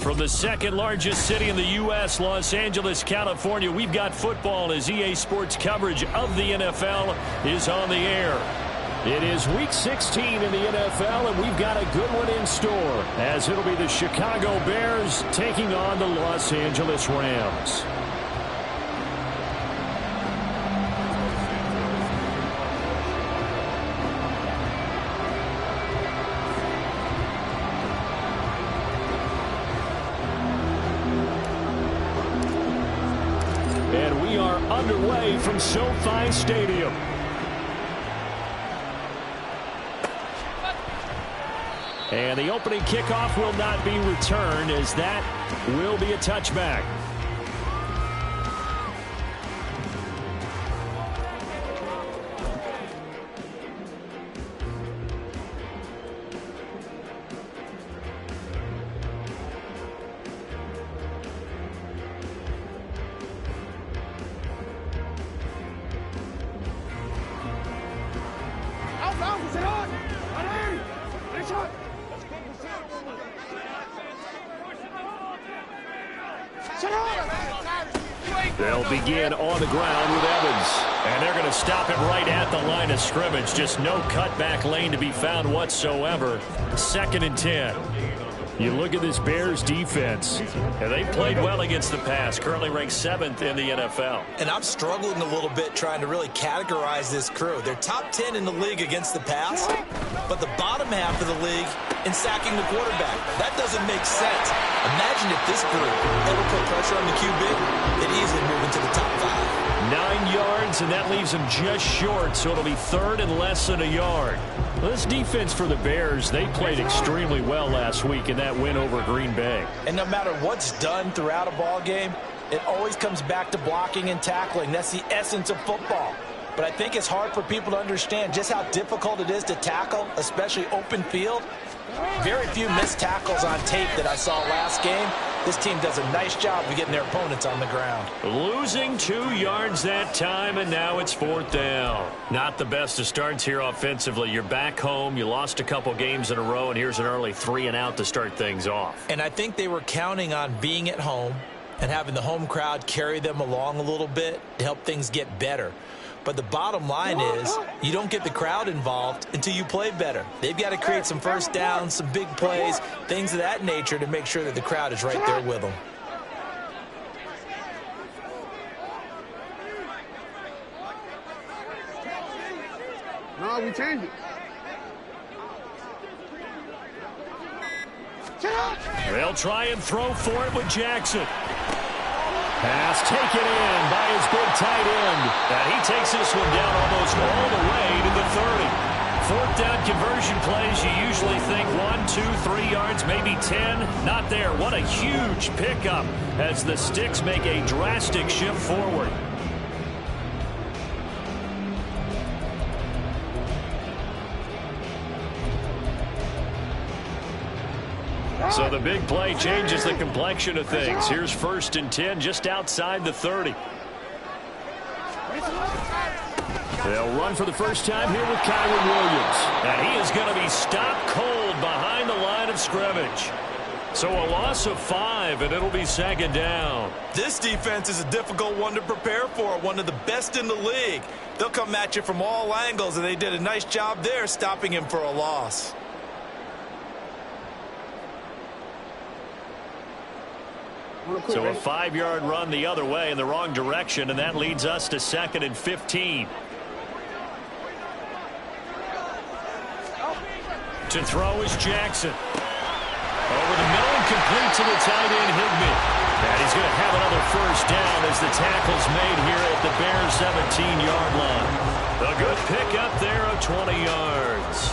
From the second largest city in the U.S., Los Angeles, California, we've got football as EA Sports coverage of the NFL is on the air. It is Week 16 in the NFL, and we've got a good one in store, as it'll be the Chicago Bears taking on the Los Angeles Rams. And we are underway from SoFi Stadium. And the opening kickoff will not be returned, as that will be a touchback. They'll begin on the ground with Evans. And they're going to stop it right at the line of scrimmage. Just no cutback lane to be found whatsoever. 2nd and 10. You look at this Bears defense, and they played well against the pass, currently ranked 7th in the NFL. And I'm struggling a little bit trying to really categorize this crew. They're top 10 in the league against the pass, but the bottom half of the league in sacking the quarterback. That doesn't make sense. Imagine if this group ever put pressure on the QB, they'd easily move into the top 5. 9 yards, and that leaves them just short, so it'll be 3rd and less than a yard. This defense for the Bears, they played extremely well last week in that win over Green Bay. And no matter what's done throughout a ball game, it always comes back to blocking and tackling. That's the essence of football. But I think it's hard for people to understand just how difficult it is to tackle, especially open field. Very few missed tackles on tape that I saw last game. This team does a nice job of getting their opponents on the ground. Losing 2 yards that time, and now it's 4th down. Not the best of starts here offensively. You're back home. You lost a couple games in a row, and here's an early 3-and-out to start things off. And I think they were counting on being at home and having the home crowd carry them along a little bit to help things get better. But the bottom line is you don't get the crowd involved until you play better. They've got to create some first downs, some big plays, things of that nature to make sure that the crowd is right there with them. No, we changed it. They'll try and throw for it with Jackson. Pass taken in by his big tight end. And he takes this one down almost all the way to the 30. 4th down conversion plays, you usually think 1, 2, 3 yards, maybe 10. Not there. What a huge pickup as the Sticks make a drastic shift forward. So the big play changes the complexion of things. Here's 1st and 10 just outside the 30. They'll run for the first time here with Kyron Williams. And he is going to be stopped cold behind the line of scrimmage. So a loss of 5, and it'll be 2nd down. This defense is a difficult one to prepare for, one of the best in the league. They'll come at you from all angles, and they did a nice job there stopping him for a loss. So a 5-yard run the other way in the wrong direction, and that leads us to 2nd and 15. To throw is Jackson. Over the middle and complete to the tight end, Higbee. And he's going to have another first down as the tackle's made here at the Bears' 17-yard line. A good pickup there of 20 yards.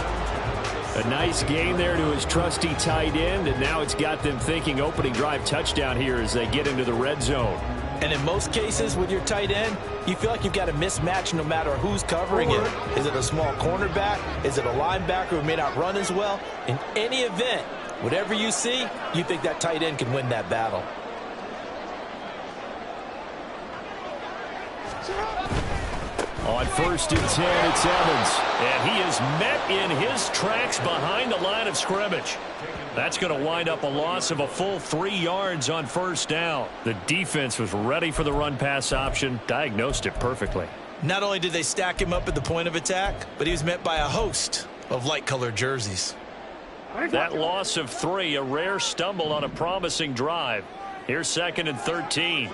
A nice gain there to his trusty tight end, and now it's got them thinking opening drive touchdown here as they get into the red zone. And in most cases with your tight end, you feel like you've got a mismatch no matter who's covering it. Is it a small cornerback? Is it a linebacker who may not run as well? In any event, whatever you see, you think that tight end can win that battle. On 1st and 10, it's Evans. And he is met in his tracks behind the line of scrimmage. That's going to wind up a loss of a full 3 yards on 1st down. The defense was ready for the run-pass option, diagnosed it perfectly. Not only did they stack him up at the point of attack, but he was met by a host of light-colored jerseys. That loss of 3, a rare stumble on a promising drive. Here's 2nd and 13.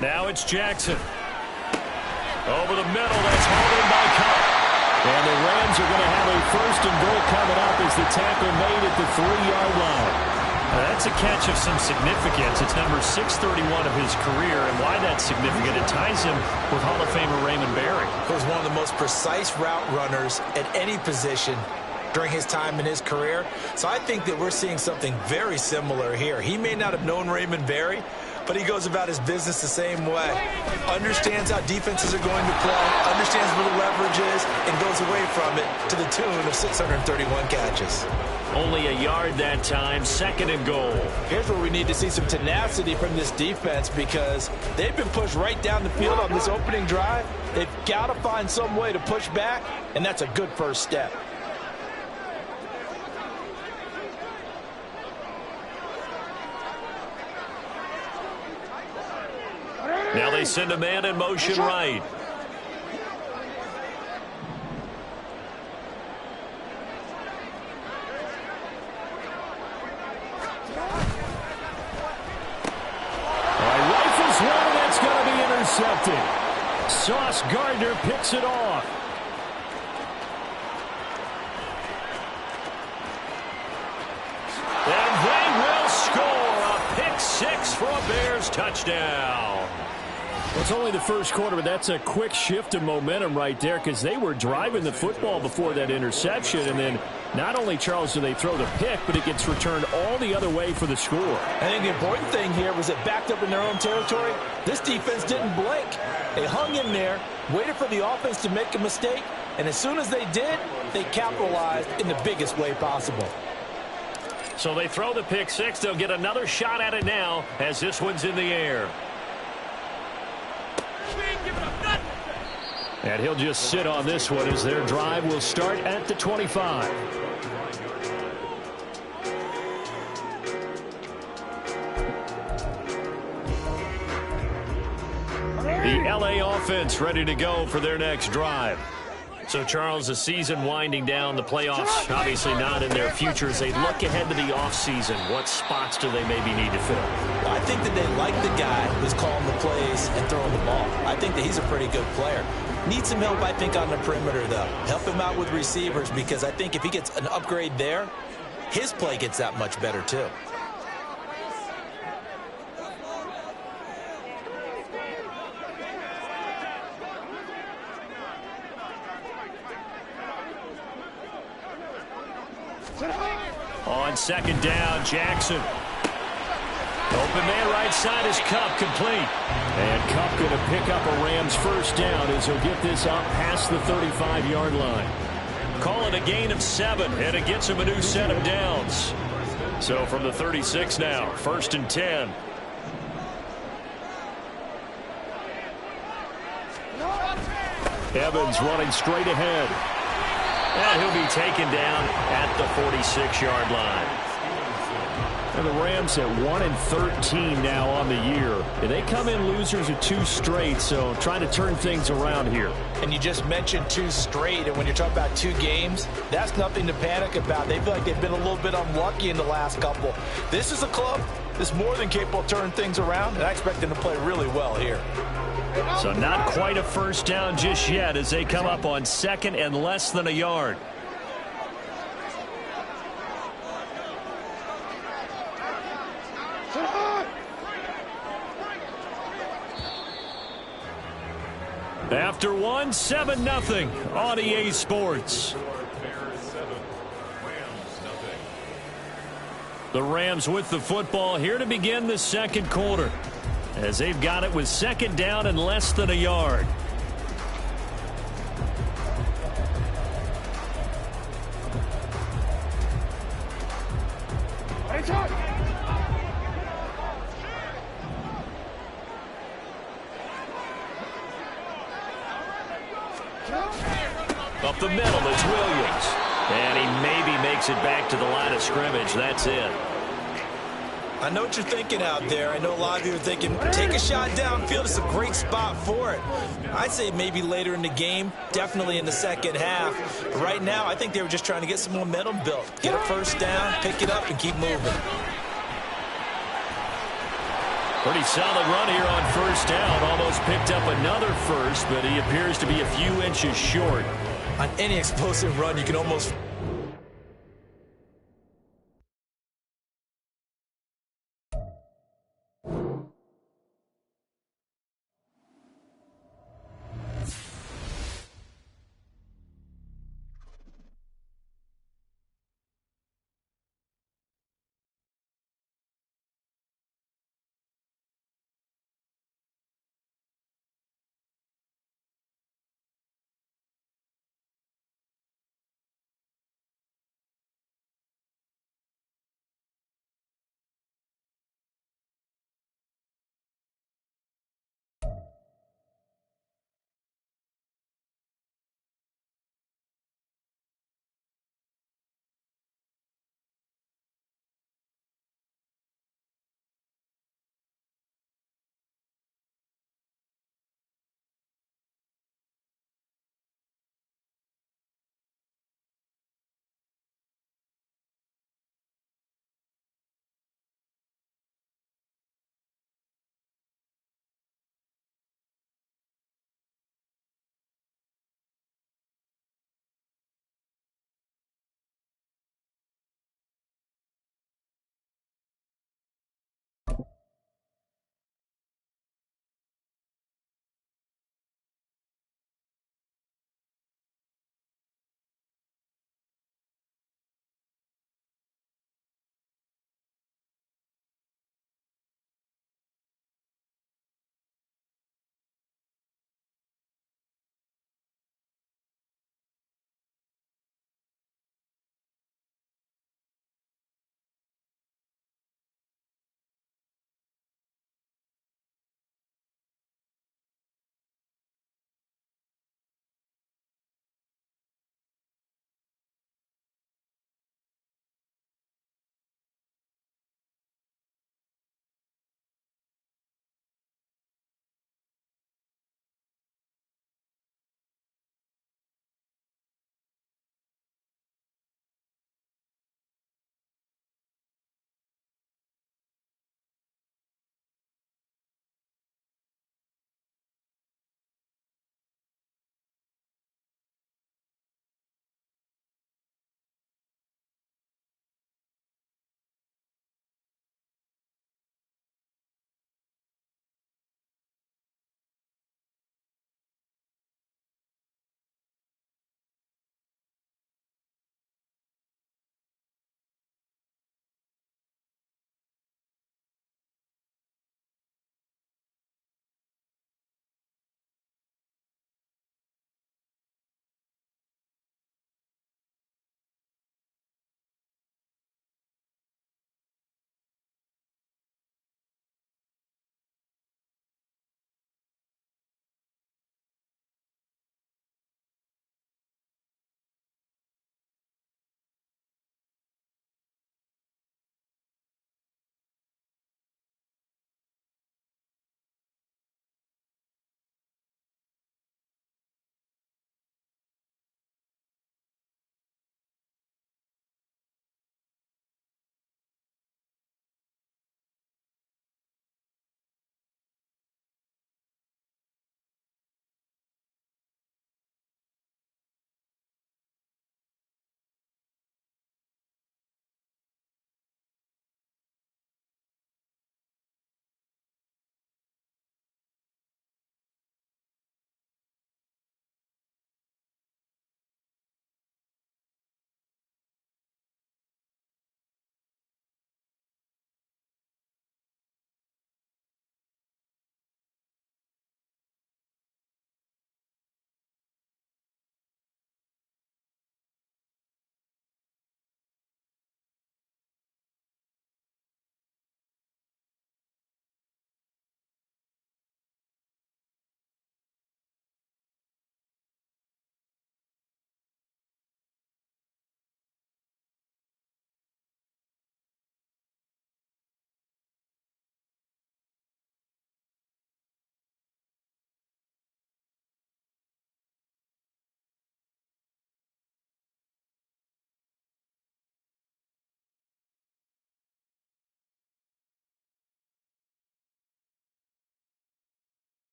Now it's Jackson. Over the middle, that's hauled in by Cup. And the Rams are going to have a 1st and goal coming up as the tackle made at the 3-yard line. That's a catch of some significance. It's number 631 of his career, and why that's significant, it ties him with Hall of Famer Raymond Berry. He was one of the most precise route runners at any position during his time in his career. So I think that we're seeing something very similar here. He may not have known Raymond Berry, but he goes about his business the same way. Understands how defenses are going to play, understands where the leverage is, and goes away from it to the tune of 631 catches. Only a yard that time, 2nd and goal. Here's where we need to see some tenacity from this defense because they've been pushed right down the field on this opening drive. They've got to find some way to push back, and that's a good first step. Now they send a man in motion right. Rifles one, and that's going to be intercepted. Sauce Gardner picks it off. And they will score a pick 6 for a Bears touchdown. Well, it's only the first quarter, but that's a quick shift of momentum right there because they were driving the football before that interception. And then not only, Charles, do they throw the pick, but it gets returned all the other way for the score. I think the important thing here was it backed up in their own territory. This defense didn't blink. They hung in there, waited for the offense to make a mistake, and as soon as they did, they capitalized in the biggest way possible. So they throw the pick 6. They'll get another shot at it now as this one's in the air. And he'll just sit on this one as their drive will start at the 25. The LA offense ready to go for their next drive. So, Charles, the season winding down, the playoffs obviously not in their future. As they look ahead to the offseason, what spots do they maybe need to fill? Well, I think that they like the guy who's calling the plays and throwing the ball. I think that he's a pretty good player. Needs some help, I think, on the perimeter, though. Help him out with receivers because I think if he gets an upgrade there, his play gets that much better, too. On 2nd down, Jackson. Open man right side is Cup, complete. And Cup going to pick up a Rams 1st down as he'll get this up past the 35-yard line. Call it a gain of 7, and it gets him a new set of downs. So from the 36 now, 1st and 10. Evans running straight ahead. And he'll be taken down at the 46-yard line. And the Rams at 1-13 now on the year. And they come in losers of 2 straight, so trying to turn things around here. And you just mentioned 2 straight, and when you're talking about 2 games, that's nothing to panic about. They feel like they've been a little bit unlucky in the last couple. This is a club that's more than capable of turning things around, and I expect them to play really well here. So not quite a 1st down just yet as they come up on 2nd and less than a yard. After 1, 7-0 on EA Sports. The Rams with the football here to begin the 2nd quarter, as they've got it with 2nd down and less than a yard. up the middle. It's Williams. And he maybe makes it back to the line of scrimmage. That's it. I know what you're thinking out there. I know a lot of you are thinking, take a shot downfield. It's a great spot for it. I'd say maybe later in the game, definitely in the second half. But right now, I think they were just trying to get some momentum built. Get a first down, pick it up, and keep moving. Pretty solid run here on first down. Almost picked up another first, but he appears to be a few inches short. On any explosive run, you can almost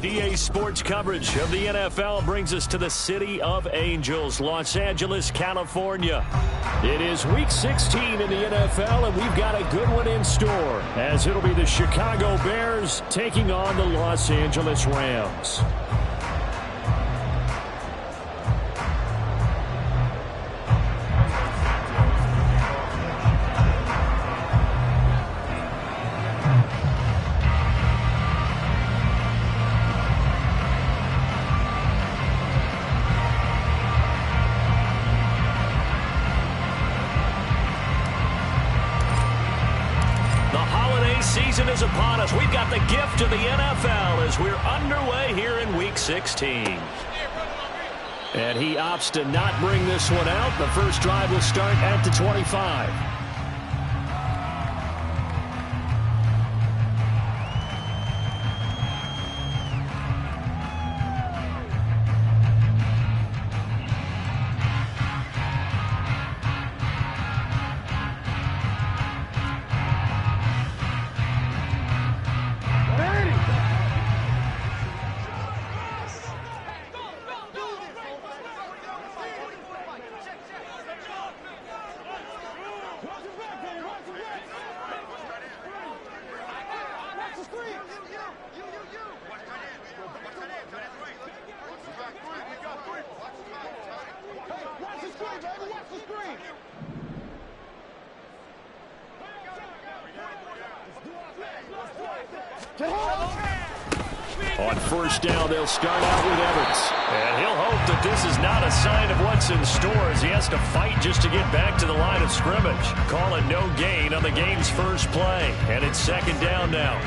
EA Sports coverage of the NFL brings us to the City of Angels, Los Angeles, California. It is Week 16 in the NFL, and we've got a good one in store, as it'll be the Chicago Bears taking on the Los Angeles Rams. Season is upon us. We've got the gift of the NFL as we're underway here in Week 16. And he opts to not bring this one out. The first drive will start at the 25. On first down, they'll start out with Evans. And he'll hope that this is not a sign of what's in store as he has to fight just to get back to the line of scrimmage. Call it no gain on the game's first play. And it's second down now.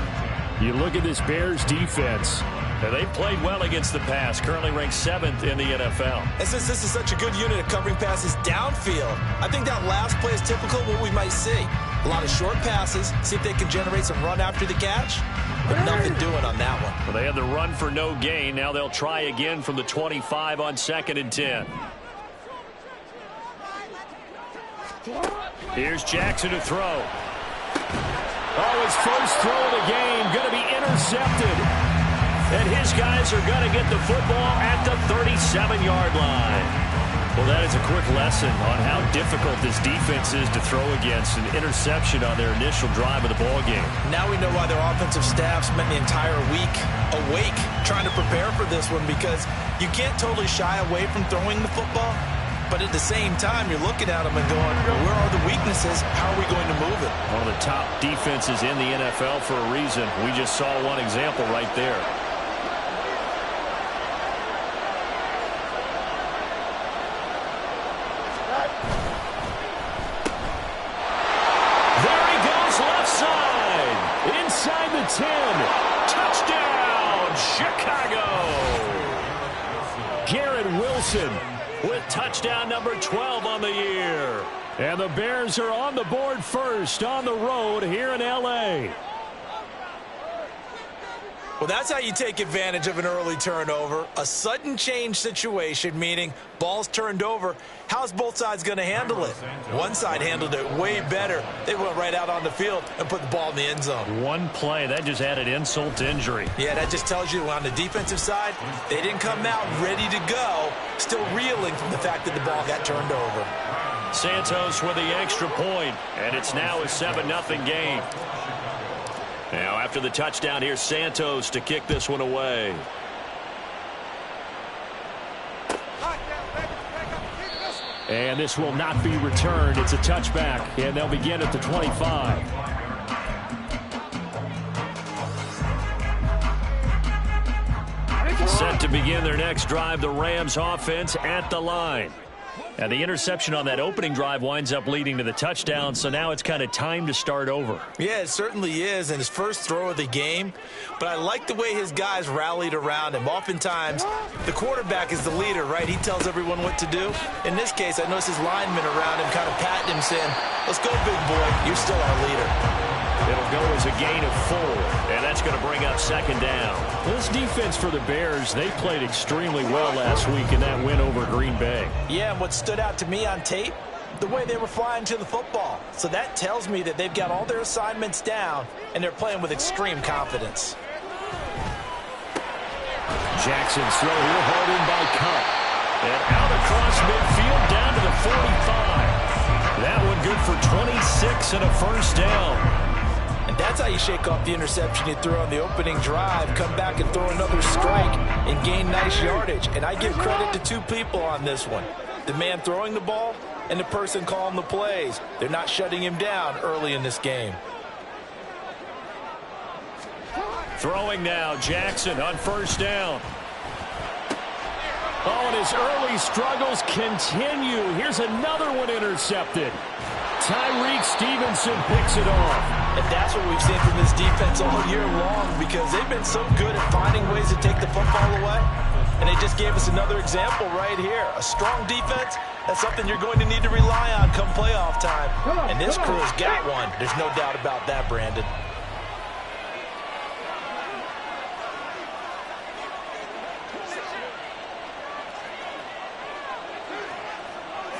You look at this Bears defense. And they've played well against the pass, currently ranked 7th in the NFL. And since this is such a good unit of covering passes downfield, I think that last play is typical of what we might see. A lot of short passes, see if they can generate some run after the catch, but nothing doing on that one. Well, they had the run for no gain. Now they'll try again from the 25 on 2nd and 10. Here's Jackson to throw. Oh, his first throw of the game going to be intercepted. And his guys are going to get the football at the 37-yard line. Well, that is a quick lesson on how difficult this defense is to throw against. An interception on their initial drive of the ballgame. Now we know why their offensive staff spent the entire week awake trying to prepare for this one, because you can't totally shy away from throwing the football. But at the same time, you're looking at them and going, well, where are the weaknesses? How are we going to move it? One of the top defenses in the NFL for a reason. We just saw one example right there. Inside the 10. Touchdown, Chicago. Garrett Wilson with touchdown number 12 on the year. And the Bears are on the board first on the road here in L.A. Well, that's how you take advantage of an early turnover. A sudden change situation, meaning ball's turned over. How's both sides going to handle it? One side handled it way better. They went right out on the field and put the ball in the end zone. One play, that just added insult to injury. Yeah, that just tells you on the defensive side, they didn't come out ready to go, still reeling from the fact that the ball got turned over. Santos with the extra point, and it's now a 7-0 game. Now, after the touchdown, here's Santos to kick this one away. And this will not be returned. It's a touchback, and they'll begin at the 25. Set to begin their next drive, the Rams offense at the line. And the interception on that opening drive winds up leading to the touchdown, so now it's kind of time to start over. Yeah, it certainly is, and his first throw of the game. But I like the way his guys rallied around him. Oftentimes, the quarterback is the leader, right? He tells everyone what to do. In this case, I noticed his linemen around him kind of patting him, saying, let's go, big boy. You're still our leader. It'll go as a gain of 4, and that's going to bring up second down. This defense for the Bears, they played extremely well last week in that win over Green Bay. Yeah, and what stood out to me on tape, the way they were flying to the football. So that tells me that they've got all their assignments down, and they're playing with extreme confidence. Jackson's throw here, hauled in by Cup. And out across midfield, down to the 45. That one good for 26 and a first down. And that's how you shake off the interception you threw on the opening drive, come back and throw another strike and gain nice yardage. And I give credit to two people on this one. The man throwing the ball and the person calling the plays. They're not shutting him down early in this game. Throwing now, Jackson on first down. Oh, and his early struggles continue. Here's another one intercepted. Tyreek Stevenson picks it off. And that's what we've seen from this defense all year long, because they've been so good at finding ways to take the football away. And they just gave us another example right here. A strong defense, that's something you're going to need to rely on come playoff time. And this crew's got one. There's no doubt about that, Brandon.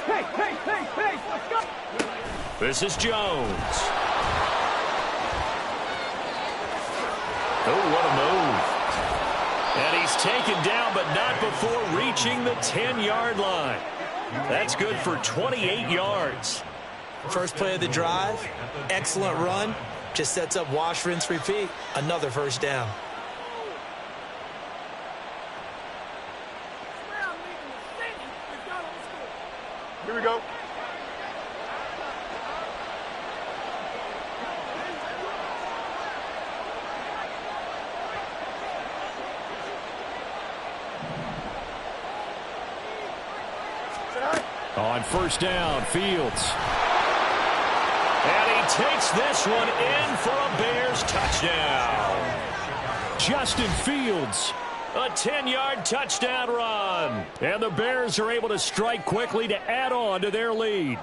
Hey, let's go. This is Jones. Oh, what a move. And he's taken down, but not before reaching the 10-yard line. That's good for 28 yards. First play of the drive, excellent run. Just sets up wash, rinse, repeat. Another first down. Here we go. On first down, Fields. And he takes this one in for a Bears touchdown. Justin Fields, a 10-yard touchdown run. And the Bears are able to strike quickly to add on to their lead.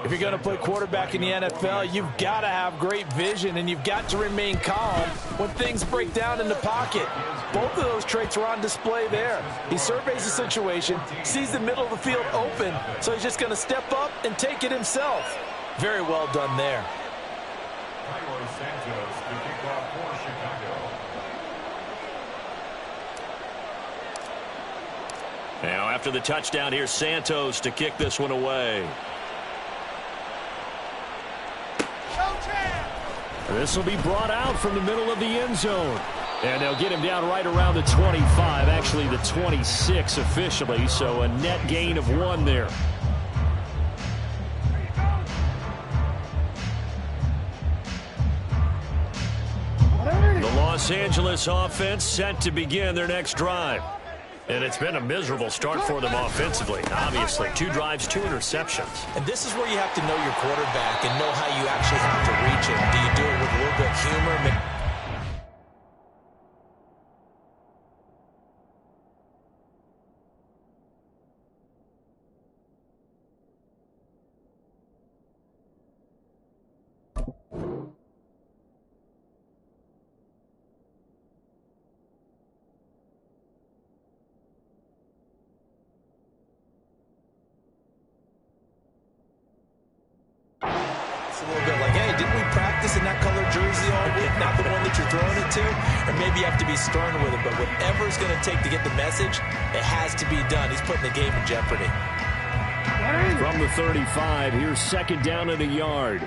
If you're going to play quarterback in the NFL, you've got to have great vision, and you've got to remain calm when things break down in the pocket. Both of those traits are on display there. He surveys the situation, sees the middle of the field open, so he's just going to step up and take it himself. Very well done there. Now, after the touchdown, here's Santos to kick this one away. This will be brought out from the middle of the end zone. And they'll get him down right around the 25, actually the 26 officially, so a net gain of 1 there. The Los Angeles offense set to begin their next drive. And it's been a miserable start for them offensively. Obviously, 2 drives, 2 interceptions. And this is where you have to know your quarterback and know how you actually have to reach him. Do you do it with a little bit of humor? A little bit like, hey, didn't we practice in that colored jersey all week? Not the one that you're throwing it to? Or maybe you have to be stern with it, but whatever it's going to take to get the message, it has to be done. He's putting the game in jeopardy. From the 35, here's second down and a yard.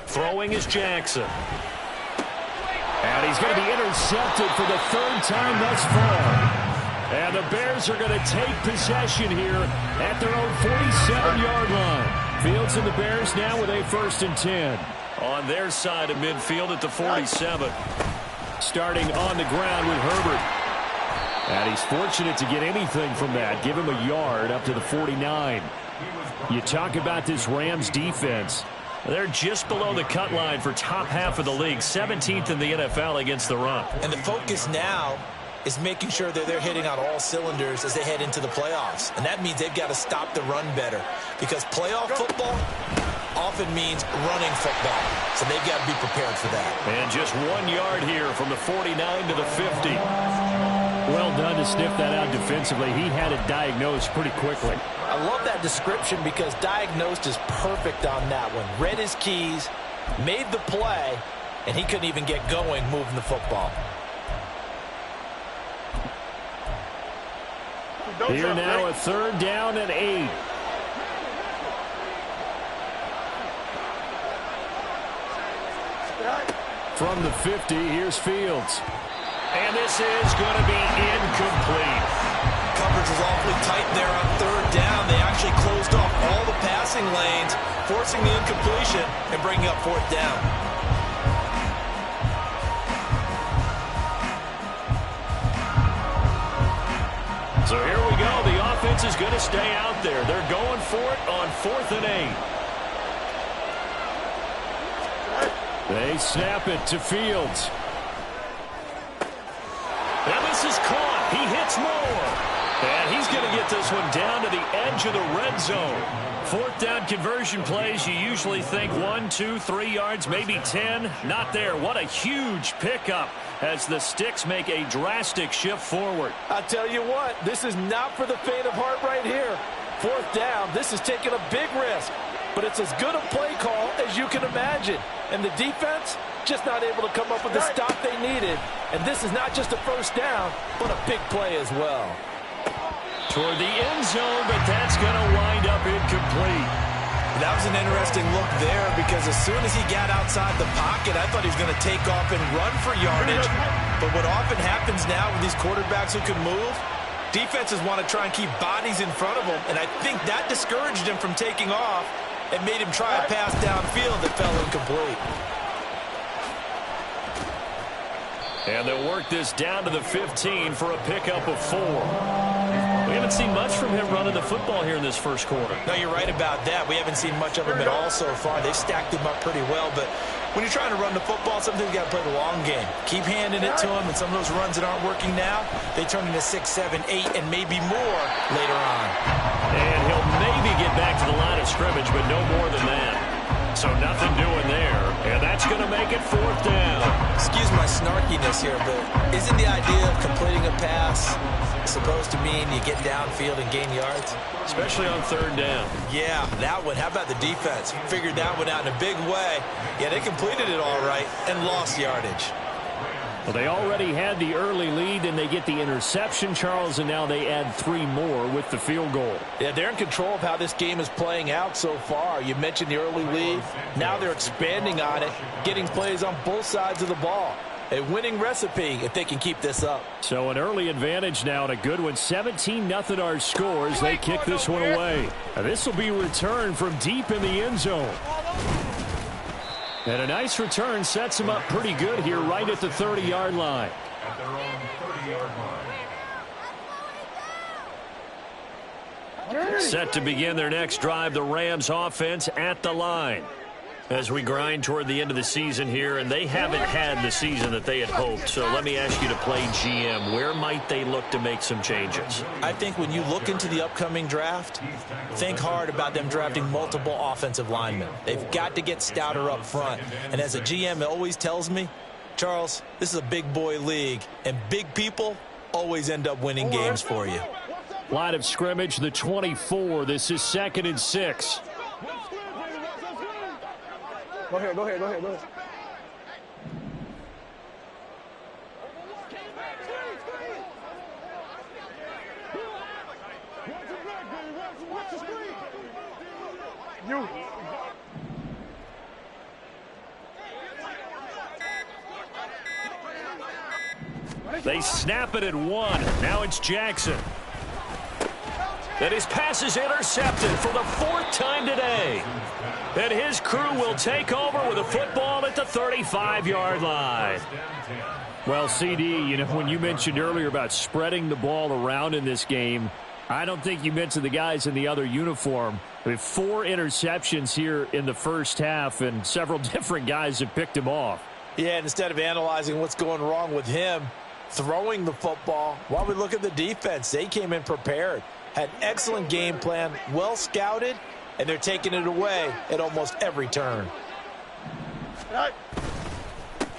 Throwing is Jackson. And he's going to be intercepted for the 3rd time thus far. And the Bears are going to take possession here at their own 47-yard line. Fields and the Bears now with a 1st and 10. On their side of midfield at the 47. Starting on the ground with Herbert. And he's fortunate to get anything from that. Give him a yard up to the 49. You talk about this Rams defense. They're just below the cut line for top half of the league. 17th in the NFL against the run. And the focus now is making sure that they're hitting on all cylinders as they head into the playoffs. And that means they've got to stop the run better, because playoff football often means running football. So they've got to be prepared for that. And just 1 yard here from the 49 to the 50. Well done to sniff that out defensively. He had it diagnosed pretty quickly. I love that description, because diagnosed is perfect on that one. Read his keys, made the play, and he couldn't even get going moving the football. Here now a 3rd down and 8. From the 50, here's Fields. And this is going to be incomplete. Coverage was awfully tight there on 3rd down. They actually closed off all the passing lanes, forcing the incompletion and bringing up 4th down. So here we go. The offense is going to stay out there. They're going for it on 4th and 8. They snap it to Fields. And this is caught. He hits more. And he's going to get this one down to the edge of the red zone. 4th down conversion plays, you usually think 1, 2, 3 yards, maybe 10. Not there. What a huge pickup as the Sticks make a drastic shift forward. I'll tell you what, this is not for the faint of heart right here. 4th down, this is taking a big risk. But it's as good a play call as you can imagine. And the defense just not able to come up with the stop they needed. And this is not just a 1st down, but a big play as well. Toward the end zone, but that's going to wind up incomplete. That was an interesting look there because as soon as he got outside the pocket, I thought he was going to take off and run for yardage. But what often happens now with these quarterbacks who can move, defenses want to try and keep bodies in front of them, and I think that discouraged him from taking off and made him try a pass downfield that fell incomplete. And they'll work this down to the 15 for a pickup of 4. We haven't seen much from him running the football here in this first quarter. No, you're right about that. We haven't seen much of him at all so far. They've stacked him up pretty well, but when you're trying to run the football, sometimes you got to play the long game. Keep handing it to him, and some of those runs that aren't working now, they turn into 6, 7, 8, and maybe more later on. And he'll maybe get back to the line of scrimmage, but no more than that. So nothing doing there, and that's going to make it 4th down. Excuse my snarkiness here, but isn't the idea of completing a pass supposed to mean you get downfield and gain yards? Especially on 3rd down. Yeah, that one. How about the defense? Figured that one out in a big way. Yeah, they completed it all right and lost yardage. Well, they already had the early lead, and they get the interception, Charles, and now they add 3 more with the field goal. Yeah, they're in control of how this game is playing out so far. You mentioned the early lead. Now they're expanding on it, getting plays on both sides of the ball. A winning recipe if they can keep this up. So an early advantage now and a good one. 17-0 our scores. They kick this one away. And this will be returned from deep in the end zone. And a nice return sets him up pretty good here right at the 30-yard line. At their own 30-yard line. Set to begin their next drive, the Rams offense at the line. As we grind toward the end of the season here, and they haven't had the season that they had hoped. So let me ask you to play GM. Where might they look to make some changes? I think when you look into the upcoming draft, think hard about them drafting multiple offensive linemen. They've got to get stouter up front. And as a GM, it always tells me, Charles, this is a big boy league, and big people always end up winning games for you. Line of scrimmage, the 24. This is 2nd and 6. Go ahead. You. They snap it at 1. Now it's Jackson. And his pass is intercepted for the 4th time today. And his crew will take over with a football at the 35-yard line. Well, CD, you know, when you mentioned earlier about spreading the ball around in this game, I don't think you mentioned the guys in the other uniform. We have 4 interceptions here in the first half, and several different guys have picked him off. Yeah, and instead of analyzing what's going wrong with him, throwing the football, while we look at the defense, they came in prepared. Had excellent game plan, well scouted, and they're taking it away at almost every turn.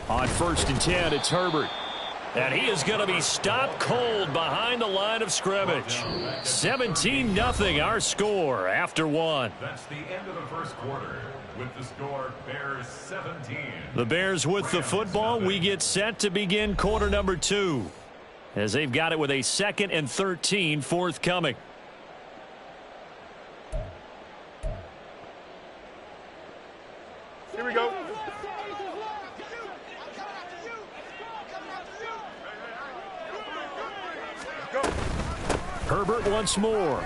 On 1st and 10, it's Herbert. And he is going to be stopped cold behind the line of scrimmage. 17-0 our score after one. That's the end of the first quarter. With the score, Bears 17. The Bears with the football. We get set to begin quarter number 2. As they've got it with a 2nd and 13 forthcoming. Here we go. Herbert once more.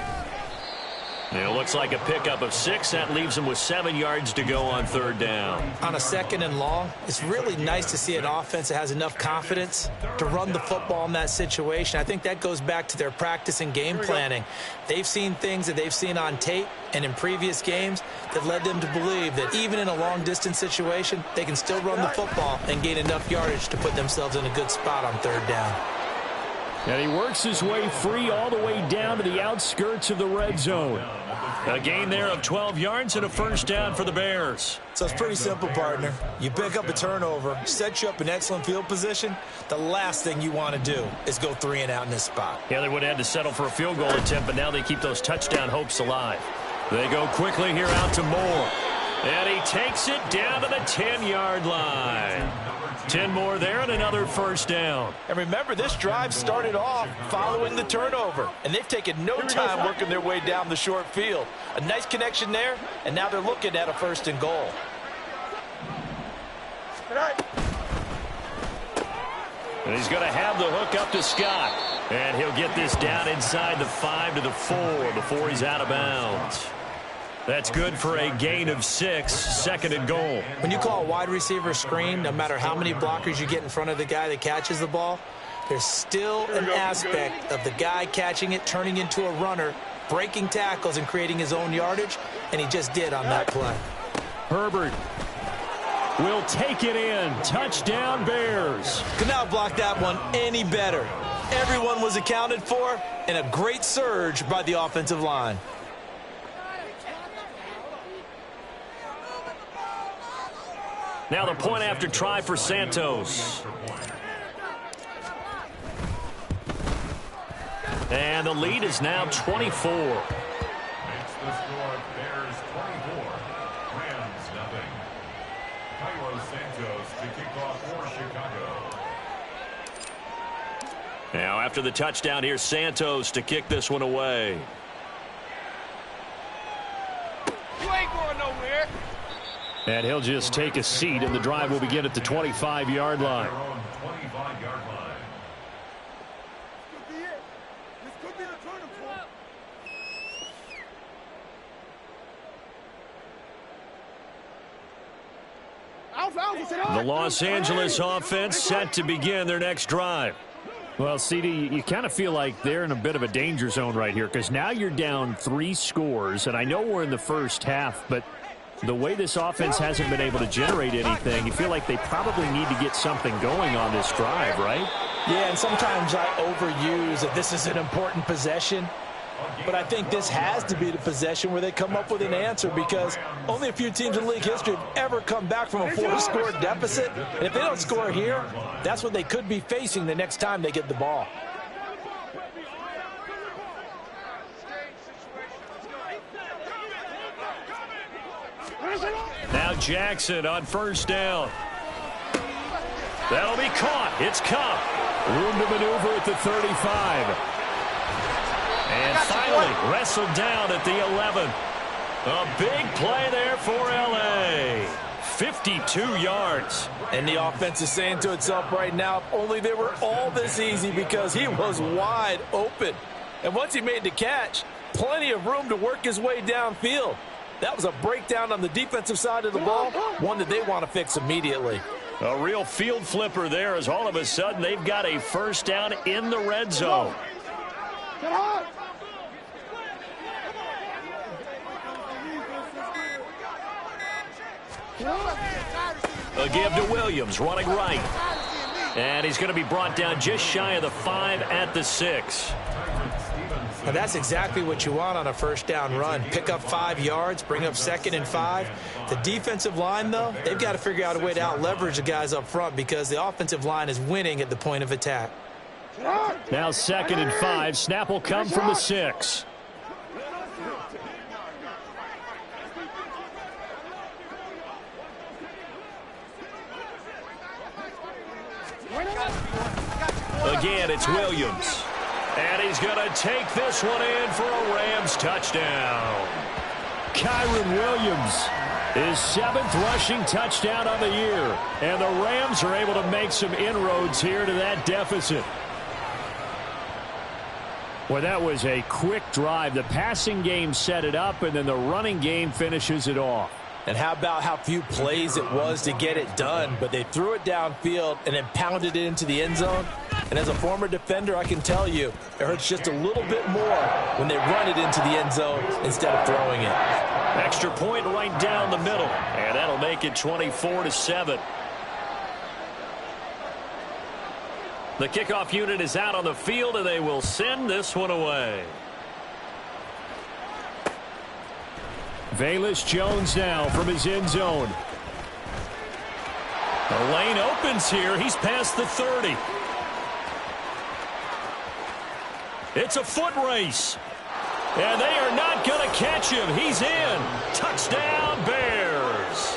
It looks like a pickup of 6. That leaves him with 7 yards to go on 3rd down. On a 2nd and long, it's really nice to see an offense that has enough confidence to run the football in that situation. I think that goes back to their practice and game planning. They've seen things that they've seen on tape and in previous games that led them to believe that even in a long-distance situation, they can still run the football and gain enough yardage to put themselves in a good spot on 3rd down. And he works his way free all the way down to the outskirts of the red zone. A gain there of 12 yards and a 1st down for the Bears. So it's pretty simple, partner. You pick up a turnover, set you up in excellent field position. The last thing you want to do is go 3 and out in this spot. Yeah, they would have had to settle for a field goal attempt, but now they keep those touchdown hopes alive. They go quickly here out to Moore. And he takes it down to the 10-yard line. 10 more there and another 1st down. And remember, this drive started off following the turnover. And they've taken no time working their way down the short field. A nice connection there, and now they're looking at a 1st and goal. And he's going to have the hook up to Scott. And he'll get this down inside the 5 to the 4 before he's out of bounds. That's good for a gain of 6, 2nd and goal. When you call a wide receiver screen, no matter how many blockers you get in front of the guy that catches the ball, there's still an aspect of the guy catching it, turning into a runner, breaking tackles and creating his own yardage, and he just did on that play. Herbert will take it in. Touchdown, Bears. Could not block that one any better. Everyone was accounted for, and a great surge by the offensive line. Now the point after try for Santos. And the lead is now 24. Makes the score Bears 24, Rams nothing. Cairo Santos to kick off for Chicago. Now after the touchdown, here's Santos to kick this one away. You ain't going nowhere. And he'll just take a seat, and the drive will begin at the 25-yard line. Their own 25-yard line. This could be the turning point. The Los Angeles offense set to begin their next drive. Well, CD, you kind of feel like they're in a bit of a danger zone right here because now you're down 3 scores, and I know we're in the first half, but the way this offense hasn't been able to generate anything, you feel like they probably need to get something going on this drive, right? Yeah, and sometimes I overuse that this is an important possession. But I think this has to be the possession where they come up with an answer because only a few teams in league history have ever come back from a 4-score deficit. And if they don't score here, that's what they could be facing the next time they get the ball. Now Jackson on 1st down. That'll be caught. It's Cup. Room to maneuver at the 35. And finally wrestled down at the 11. A big play there for L.A. 52 yards. And the offense is saying to itself right now, if only they were all this easy because he was wide open. And once he made the catch, plenty of room to work his way downfield. That was a breakdown on the defensive side of the ball, one that they want to fix immediately. A real field flipper there as all of a sudden they've got a 1st down in the red zone. A give to Williams, running right. And he's going to be brought down just shy of the 5 at the 6. Now, that's exactly what you want on a first down run. Pick up 5 yards, bring up 2nd and 5. The defensive line, though, they've got to figure out a way to out-leverage the guys up front because the offensive line is winning at the point of attack. Now 2nd and 5. Snap will come from the 6. Again, it's Williams. And he's going to take this one in for a Rams touchdown. Kyron Williams, his 7th rushing touchdown of the year. And the Rams are able to make some inroads here to that deficit. Well, that was a quick drive. The passing game set it up, and then the running game finishes it off. And how about how few plays it was to get it done, but they threw it downfield and then pounded it into the end zone. And as a former defender, I can tell you, it hurts just a little bit more when they run it into the end zone instead of throwing it. Extra point right down the middle, and that'll make it 24-7. The kickoff unit is out on the field, and they will send this one away. Velus Jones now from his end zone. The lane opens here. He's past the 30. It's a foot race. And they are not going to catch him. He's in. Touchdown, Bears.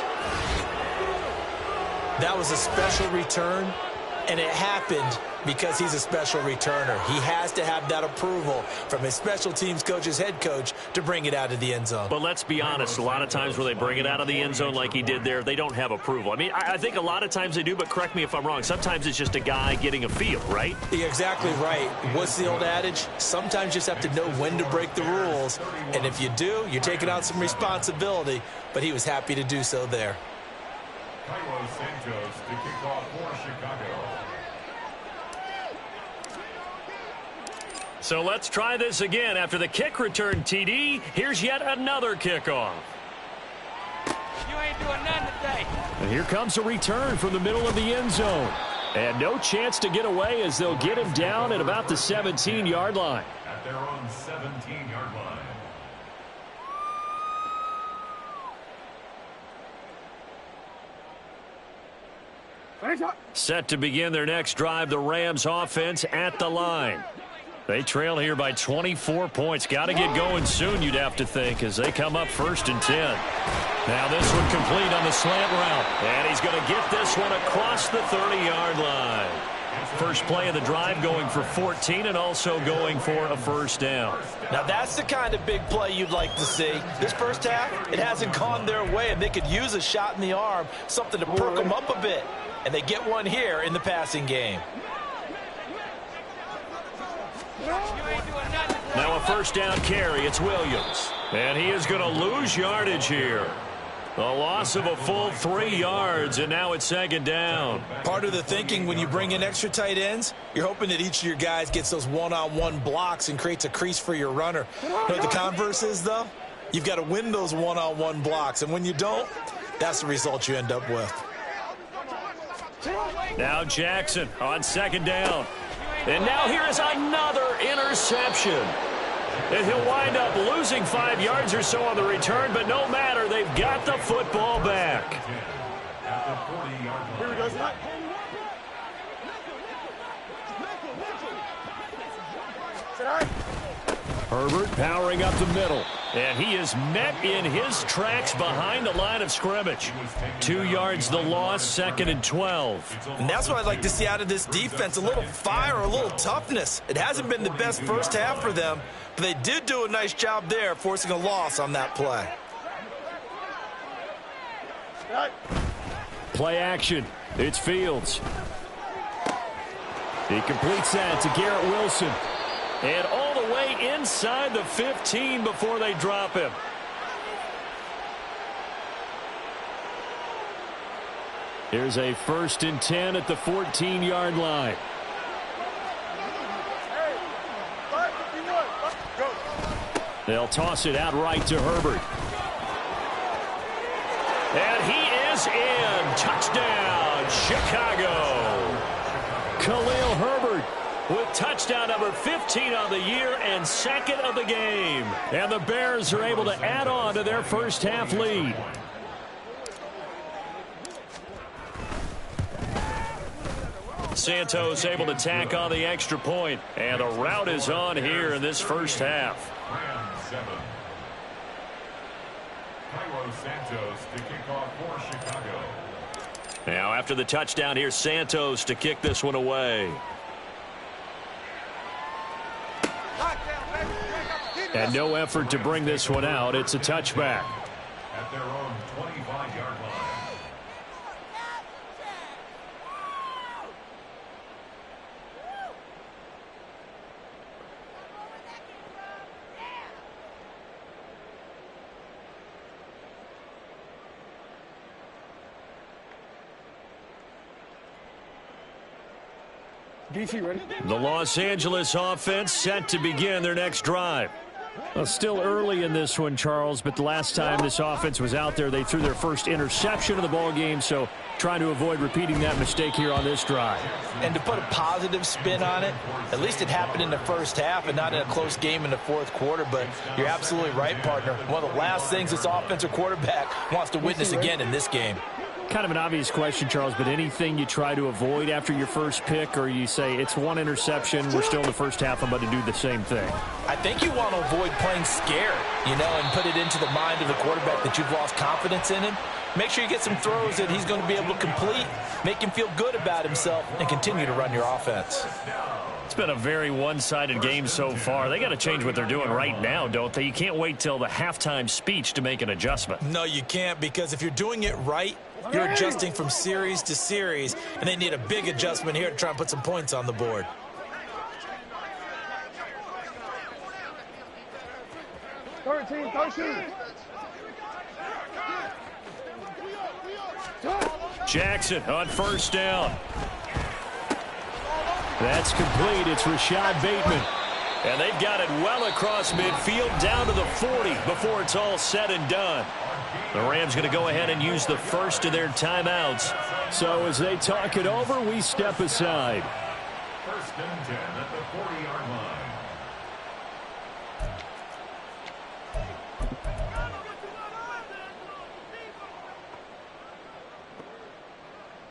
That was a special return, and it happened because he's a special returner. He has to have that approval from his special teams coach's head coach to bring it out of the end zone. But let's be honest, a lot of times when they bring it out of the end zone like he did there, they don't have approval. I mean, I think a lot of times they do, but correct me if I'm wrong. Sometimes it's just a guy getting a feel, right? You're exactly right. What's the old adage? Sometimes you just have to know when to break the rules. And if you do, you're taking on some responsibility. But he was happy to do so there. Carlos Santos to kick off for Chicago. So let's try this again. After the kick return, TD, here's yet another kickoff. You ain't doing nothing today. And here comes a return from the middle of the end zone. And no chance to get away as they'll get him down at about the 17-yard line. At their own 17-yard line. Set to begin their next drive, the Rams offense at the line. They trail here by 24 points. Got to get going soon, you'd have to think, as they come up 1st and 10. Now this one complete on the slant route. And he's going to get this one across the 30-yard line. First play of the drive going for 14 and also going for a first down. Now that's the kind of big play you'd like to see. This first half, it hasn't gone their way, and they could use a shot in the arm, something to perk them up a bit. And they get one here in the passing game. Now a first down carry. It's Williams. And he is going to lose yardage here. A loss of a full 3 yards, and now it's 2nd down. Part of the thinking when you bring in extra tight ends, you're hoping that each of your guys gets those one-on-one blocks and creates a crease for your runner. You know what the converse is, though? You've got to win those one-on-one blocks, and when you don't, that's the result you end up with. Now Jackson on 2nd down. And now here is another interception. And he'll wind up losing 5 yards or so on the return, but no matter, they've got the football back. Herbert powering up the middle. And he is met in his tracks behind the line of scrimmage. 2 yards the loss, 2nd and 12. And that's what I'd like to see out of this defense, a little fire, a little toughness. It hasn't been the best first half for them, but they did do a nice job there, forcing a loss on that play. Play action. It's Fields. He completes that to Garrett Wilson. And all the way inside the 15 before they drop him. Here's a 1st and 10 at the 14-yard line. They'll toss it out right to Herbert. And he is in. Touchdown, Chicago. Khalil Herbert with touchdown number 15 on the year and second of the game. And the Bears are able to add on to their first half lead. Santos able to tack on the extra point, and the route is on here in this first half. Santos to kick off for Chicago. Now after the touchdown, here's Santos to kick this one away. And no effort to bring this one out. It's a touchback. At their own 25-yard line. DC ready? The Los Angeles offense set to begin their next drive. Well, still early in this one, Charles, but the last time this offense was out there, they threw their first interception of the ball game, so trying to avoid repeating that mistake here on this drive. And to put a positive spin on it, at least it happened in the first half and not in a close game in the fourth quarter, but you're absolutely right, partner. One of the last things this offensive quarterback wants to witness again in this game. Kind of an obvious question, Charles, but anything you try to avoid after your first pick, or you say it's one interception, we're still in the first half, I'm about to do the same thing? I think you want to avoid playing scared, and put it into the mind of the quarterback that you've lost confidence in him. Make sure you get some throws that he's going to be able to complete, make him feel good about himself, and continue to run your offense. It's been a very one-sided game so far. They got to change what they're doing right now, don't they? You can't wait till the halftime speech to make an adjustment. No, you can't, because if you're doing it right, you're adjusting from series to series, and they need a big adjustment here to try and put some points on the board. Jackson on first down. That's complete. It's Rashad Bateman. And they've got it well across midfield down to the 40 before it's all said and done. The Rams going to go ahead and use the first of their timeouts. So as they talk it over, we step aside. First and 10 at the 40-yard line.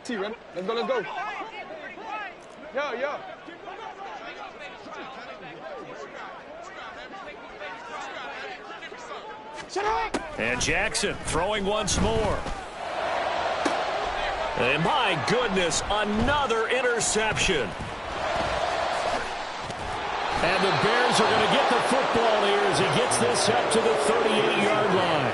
Ready? Let's go, let's go. Yo. Shut up! And Jackson throwing once more. And my goodness, another interception. And the Bears are going to get the football here as he gets this up to the 38-yard line.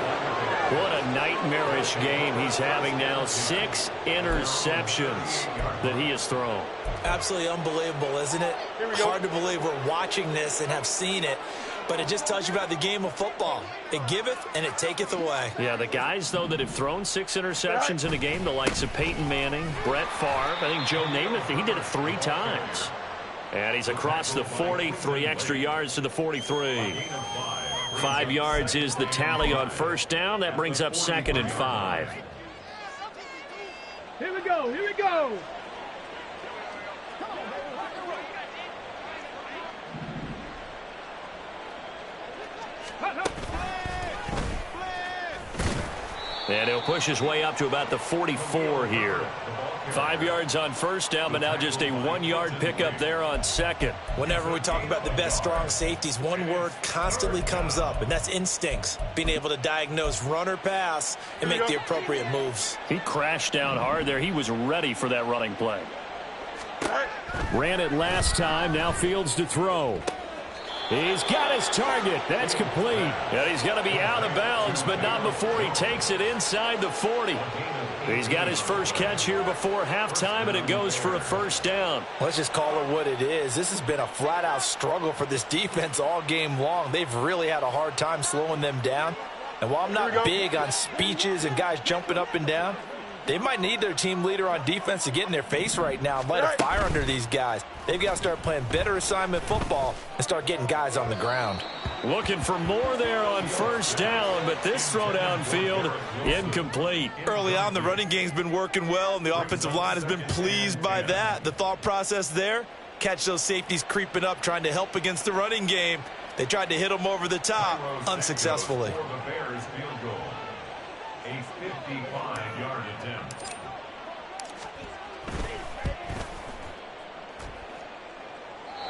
What a nightmarish game he's having now. 6 interceptions that he has thrown. Absolutely unbelievable, isn't it? Hard to believe we're watching this and have seen it, but it just tells you about the game of football. It giveth and it taketh away. Yeah, the guys, though, that have thrown 6 interceptions in a game, the likes of Peyton Manning, Brett Favre, I think Joe Namath, he did it 3 times. And he's across the 40, 3 extra yards to the 43. 5 yards is the tally on first down. That brings up 2nd and 5. Here we go. And he'll push his way up to about the 44 here. 5 yards on first down, but now just a 1-yard pickup there on second. Whenever we talk about the best strong safeties, one word constantly comes up, and that's instincts. Being able to diagnose run or pass and make the appropriate moves. He crashed down hard there. He was ready for that running play. Ran it last time. Now Fields to throw. He's got his target. That's complete. And he's going to be out of bounds, but not before he takes it inside the 40. He's got his first catch here before halftime, and it goes for a first down. Let's just call it what it is. This has been a flat-out struggle for this defense all game long. They've really had a hard time slowing them down. And while I'm not big on speeches and guys jumping up and down, they might need their team leader on defense to get in their face right now and light a fire under these guys. They've got to start playing better assignment football and start getting guys on the ground. Looking for more there on first down, but this throw downfield incomplete. Early on, the running game's been working well, and the offensive line has been pleased by that. The thought process there, catch those safeties creeping up, trying to help against the running game. They tried to hit him over the top, unsuccessfully. For the Bears field goal. A 55-yard attempt.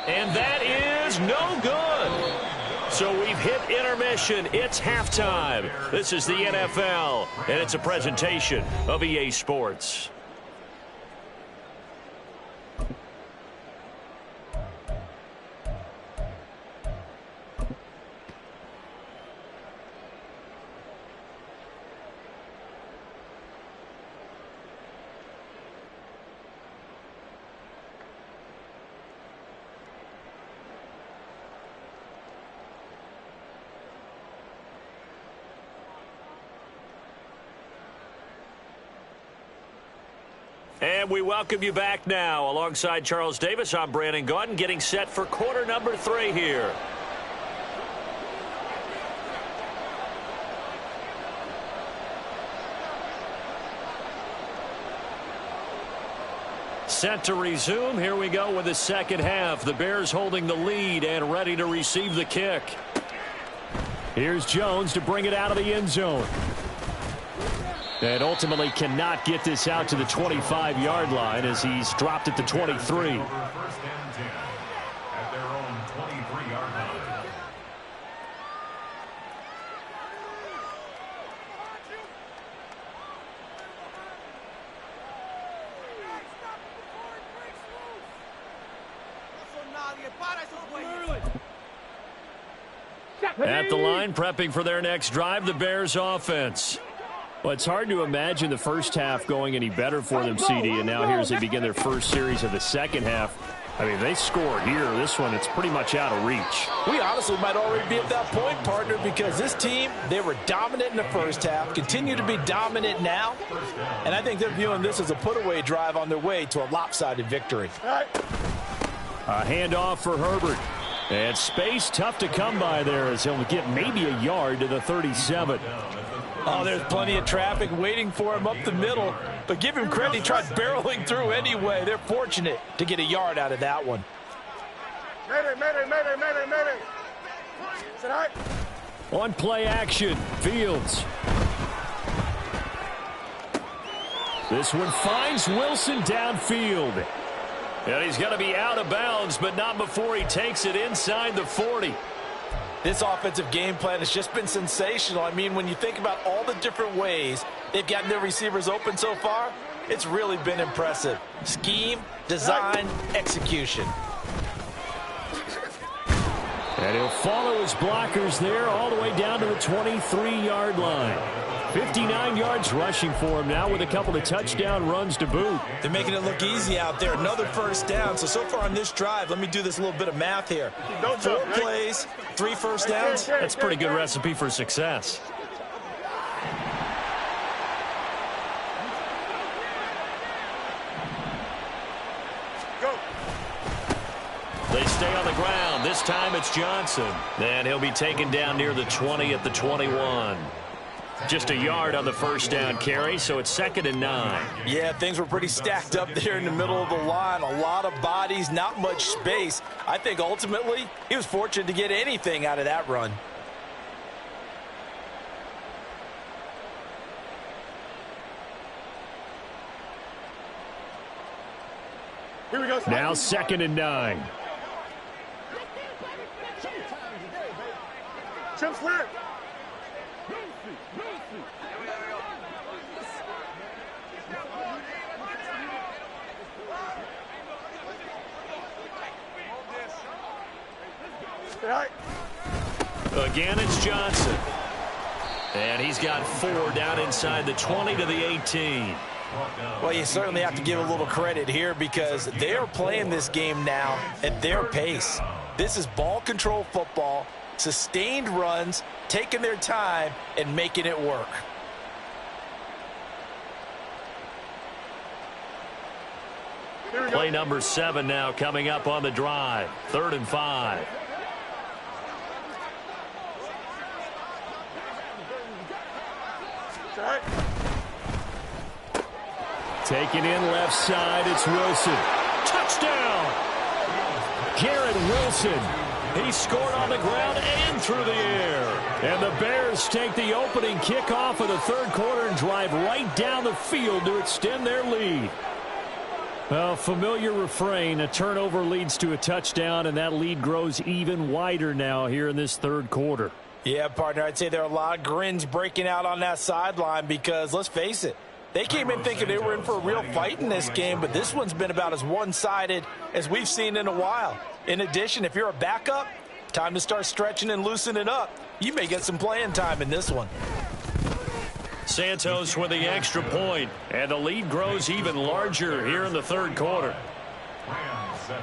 And that is no good. So we've hit intermission. It's halftime. This is the NFL, and it's a presentation of EA Sports. And we welcome you back now. Alongside Charles Davis, I'm Brandon Gaudin, getting set for quarter number 3 here. Set to resume. Here we go with the second half. The Bears holding the lead and ready to receive the kick. Here's Jones to bring it out of the end zone. And ultimately cannot get this out to the 25-yard line as he's dropped at the 23. First and 10 at their own 23-yard line. At the line, prepping for their next drive, the Bears offense. Well, it's hard to imagine the first half going any better for them, CD, and now here as they begin their first series of the second half. I mean, they score here. This one, it's pretty much out of reach. We honestly might already be at that point, partner, because this team, they were dominant in the first half, continue to be dominant now, and I think they're viewing this as a put-away drive on their way to a lopsided victory. A handoff for Herbert. And space tough to come by there as he'll get maybe a yard to the 37. Oh, there's plenty of traffic waiting for him up the middle. But give him credit, he tried barreling through anyway. They're fortunate to get a yard out of that one. Mayday. Sit high. On play action, Fields. This one finds Wilson downfield. And he's going to be out of bounds, but not before he takes it inside the 40. This offensive game plan has just been sensational. I mean, when you think about all the different ways they've gotten their receivers open so far, it's really been impressive. Scheme, design, execution. And he'll follow his blockers there all the way down to the 23-yard line. 59 yards rushing for him now with a couple of touchdown runs to boot. They're making it look easy out there. Another first down. So far on this drive, let me do this little bit of math here. 4 plays, 3 first downs. That's a pretty good recipe for success. They stay on the ground. This time it's Johnson. And he'll be taken down near the 20 at the 21. Just a yard on the first down carry, so it's 2nd and 9. Yeah, things were pretty stacked up there in the middle of the line. A lot of bodies, not much space. I think ultimately he was fortunate to get anything out of that run. Here we go. Now 2nd and 9. Chip slant. Again, it's Johnson. And he's got 4 down inside the 20 to the 18. Well, you certainly have to give a little credit here because they are playing this game now at their pace. This is ball control football, sustained runs, taking their time, and making it work. Play number 7 now coming up on the drive. 3rd and 5. Taken in left side, it's Wilson. Touchdown! Garrett Wilson. He scored on the ground and through the air. And the Bears take the opening kickoff of the third quarter and drive right down the field to extend their lead. Well, familiar refrain, a turnover leads to a touchdown, and that lead grows even wider now here in this third quarter. Yeah, partner, I'd say there are a lot of grins breaking out on that sideline because, let's face it, they came in thinking they were in for a real fight in this game, but this one's been about as one-sided as we've seen in a while. In addition, if you're a backup, time to start stretching and loosening up. You may get some playing time in this one. Santos with the extra point, and the lead grows even larger here in the third quarter. Rams 7.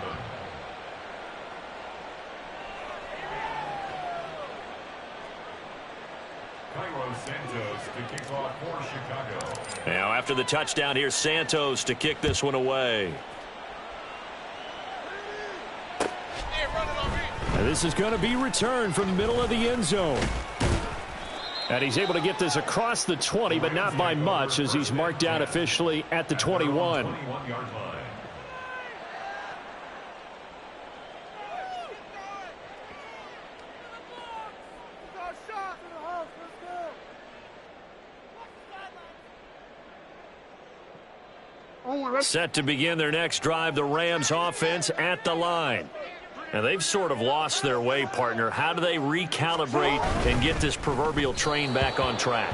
Cairo Santos to kick off for Chicago. Now after the touchdown, here's Santos to kick this one away. And this is going to be returned from the middle of the end zone. And he's able to get this across the 20, but not by much, as he's marked down officially at the 21. 21-yard line. Set to begin their next drive, the Rams offense at the line. Now, they've sort of lost their way, partner. How do they recalibrate and get this proverbial train back on track?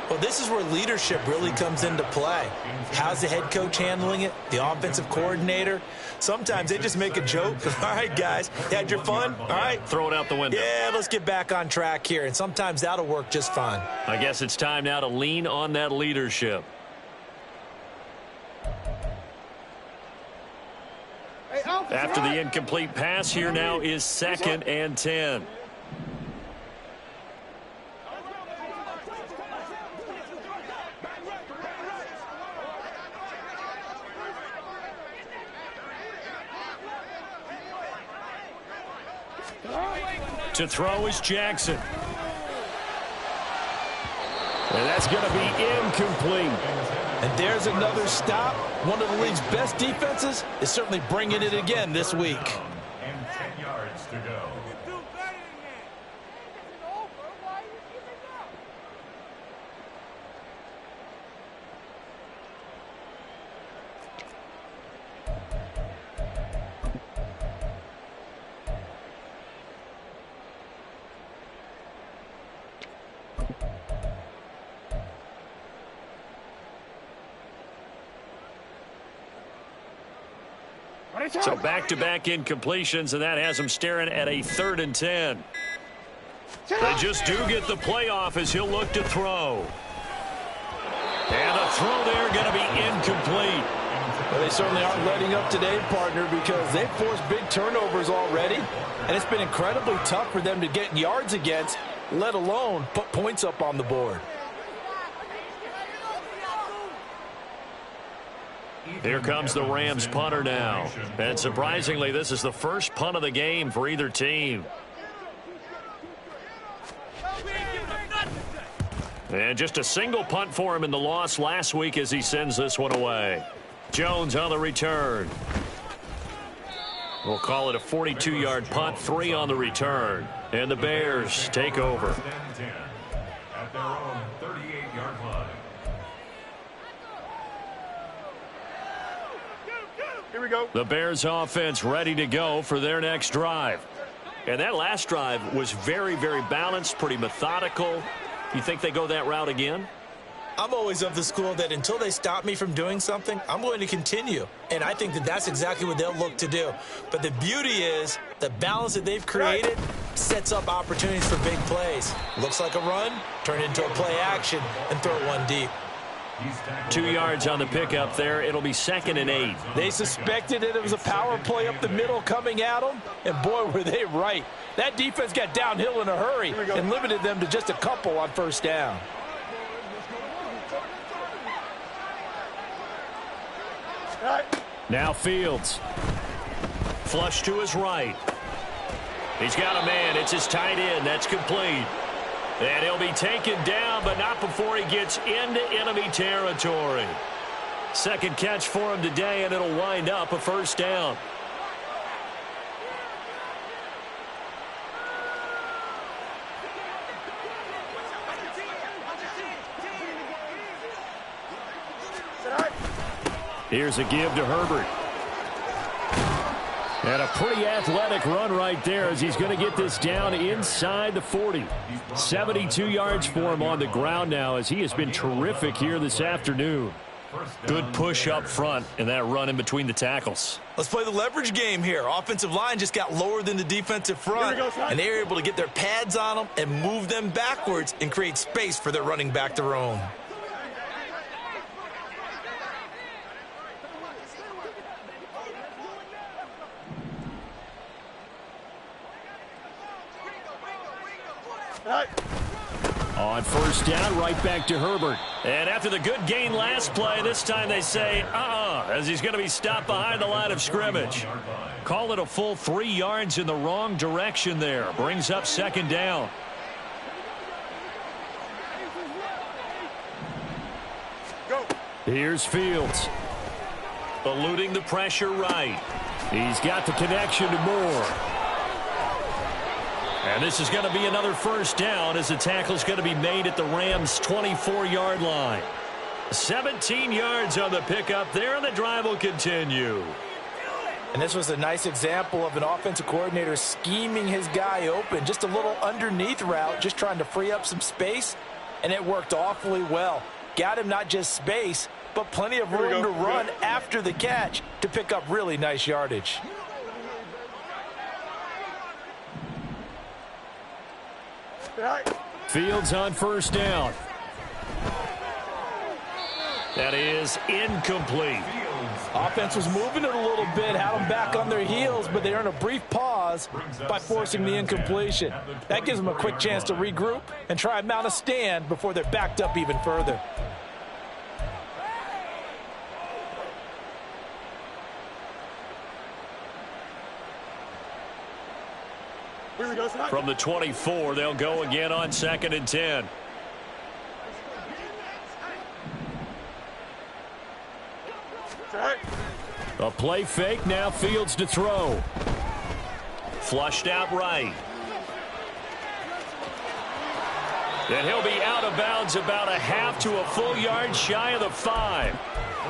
Well, this is where leadership really comes into play. How's the head coach handling it? The offensive coordinator? Sometimes they just make a joke. All right, guys, you had your fun? All right. Throw it out the window. Yeah, let's get back on track here. And sometimes that'll work just fine. I guess it's time now to lean on that leadership. After the incomplete pass, here now is 2nd and 10. To throw is Jackson. And that's going to be incomplete. And there's another stop. One of the league's best defenses is certainly bringing it again this week. And 10 yards to go. So back-to-back incompletions, and that has them staring at a 3rd and 10. They just do get the playoff as he'll look to throw. And the throw there going to be incomplete. Well, they certainly aren't letting up today, partner, because they've forced big turnovers already. And it's been incredibly tough for them to get yards against, let alone put points up on the board. Here comes the Rams punter now. And surprisingly, this is the first punt of the game for either team. And just a single punt for him in the loss last week as he sends this one away. Jones on the return. We'll call it a 42-yard punt, 3 on the return. And the Bears take over. At their own 38-yard line. Here we go. The Bears offense ready to go for their next drive. And that last drive was very, very balanced, pretty methodical. You think they go that route again? I'm always of the school that until they stop me from doing something, I'm going to continue. And I think that that's exactly what they'll look to do. But the beauty is the balance that they've created sets up opportunities for big plays. Looks like a run, turn it into a play action, and throw one deep. 2 yards on the pickup there. It'll be 2nd and 8. They suspected that it was a power play up the middle coming at them, and boy, were they right. That defense got downhill in a hurry and limited them to just a couple on first down. Now Fields. Flush to his right. He's got a man. It's his tight end. That's complete. And he'll be taken down, but not before he gets into enemy territory. Second catch for him today, and it'll wind up a first down. Here's a give to Herbert. And a pretty athletic run right there as he's going to get this down inside the 40. 72 yards for him on the ground now as he has been terrific here this afternoon. Good push up front and that run in between the tackles. Let's play the leverage game here. Offensive line just got lower than the defensive front, and they were able to get their pads on them and move them backwards and create space for their running back to roam. On first down, right back to Herbert. And after the good gain last play, this time they say, as he's going to be stopped behind the line of scrimmage. Call it a full 3 yards in the wrong direction there. Brings up second down. Go. Here's Fields. Eluding the pressure right. He's got the connection to Moore. And this is going to be another first down as the tackle's going to be made at the Rams' 24-yard line. 17 yards on the pickup there, and the drive will continue. And this was a nice example of an offensive coordinator scheming his guy open. Just a little underneath route, just trying to free up some space, and it worked awfully well. Got him not just space, but plenty of room to run after the catch to pick up really nice yardage. Fields on first down. That is incomplete. Offense was moving it a little bit, had them back on their heels, but they earned a brief pause by forcing the incompletion. That gives them a quick chance to regroup and try and mount a stand before they're backed up even further. From the 24, they'll go again on 2nd and 10. A play fake, now Fields to throw. Flushed out right. And he'll be out of bounds about a half to a full yard shy of the 5.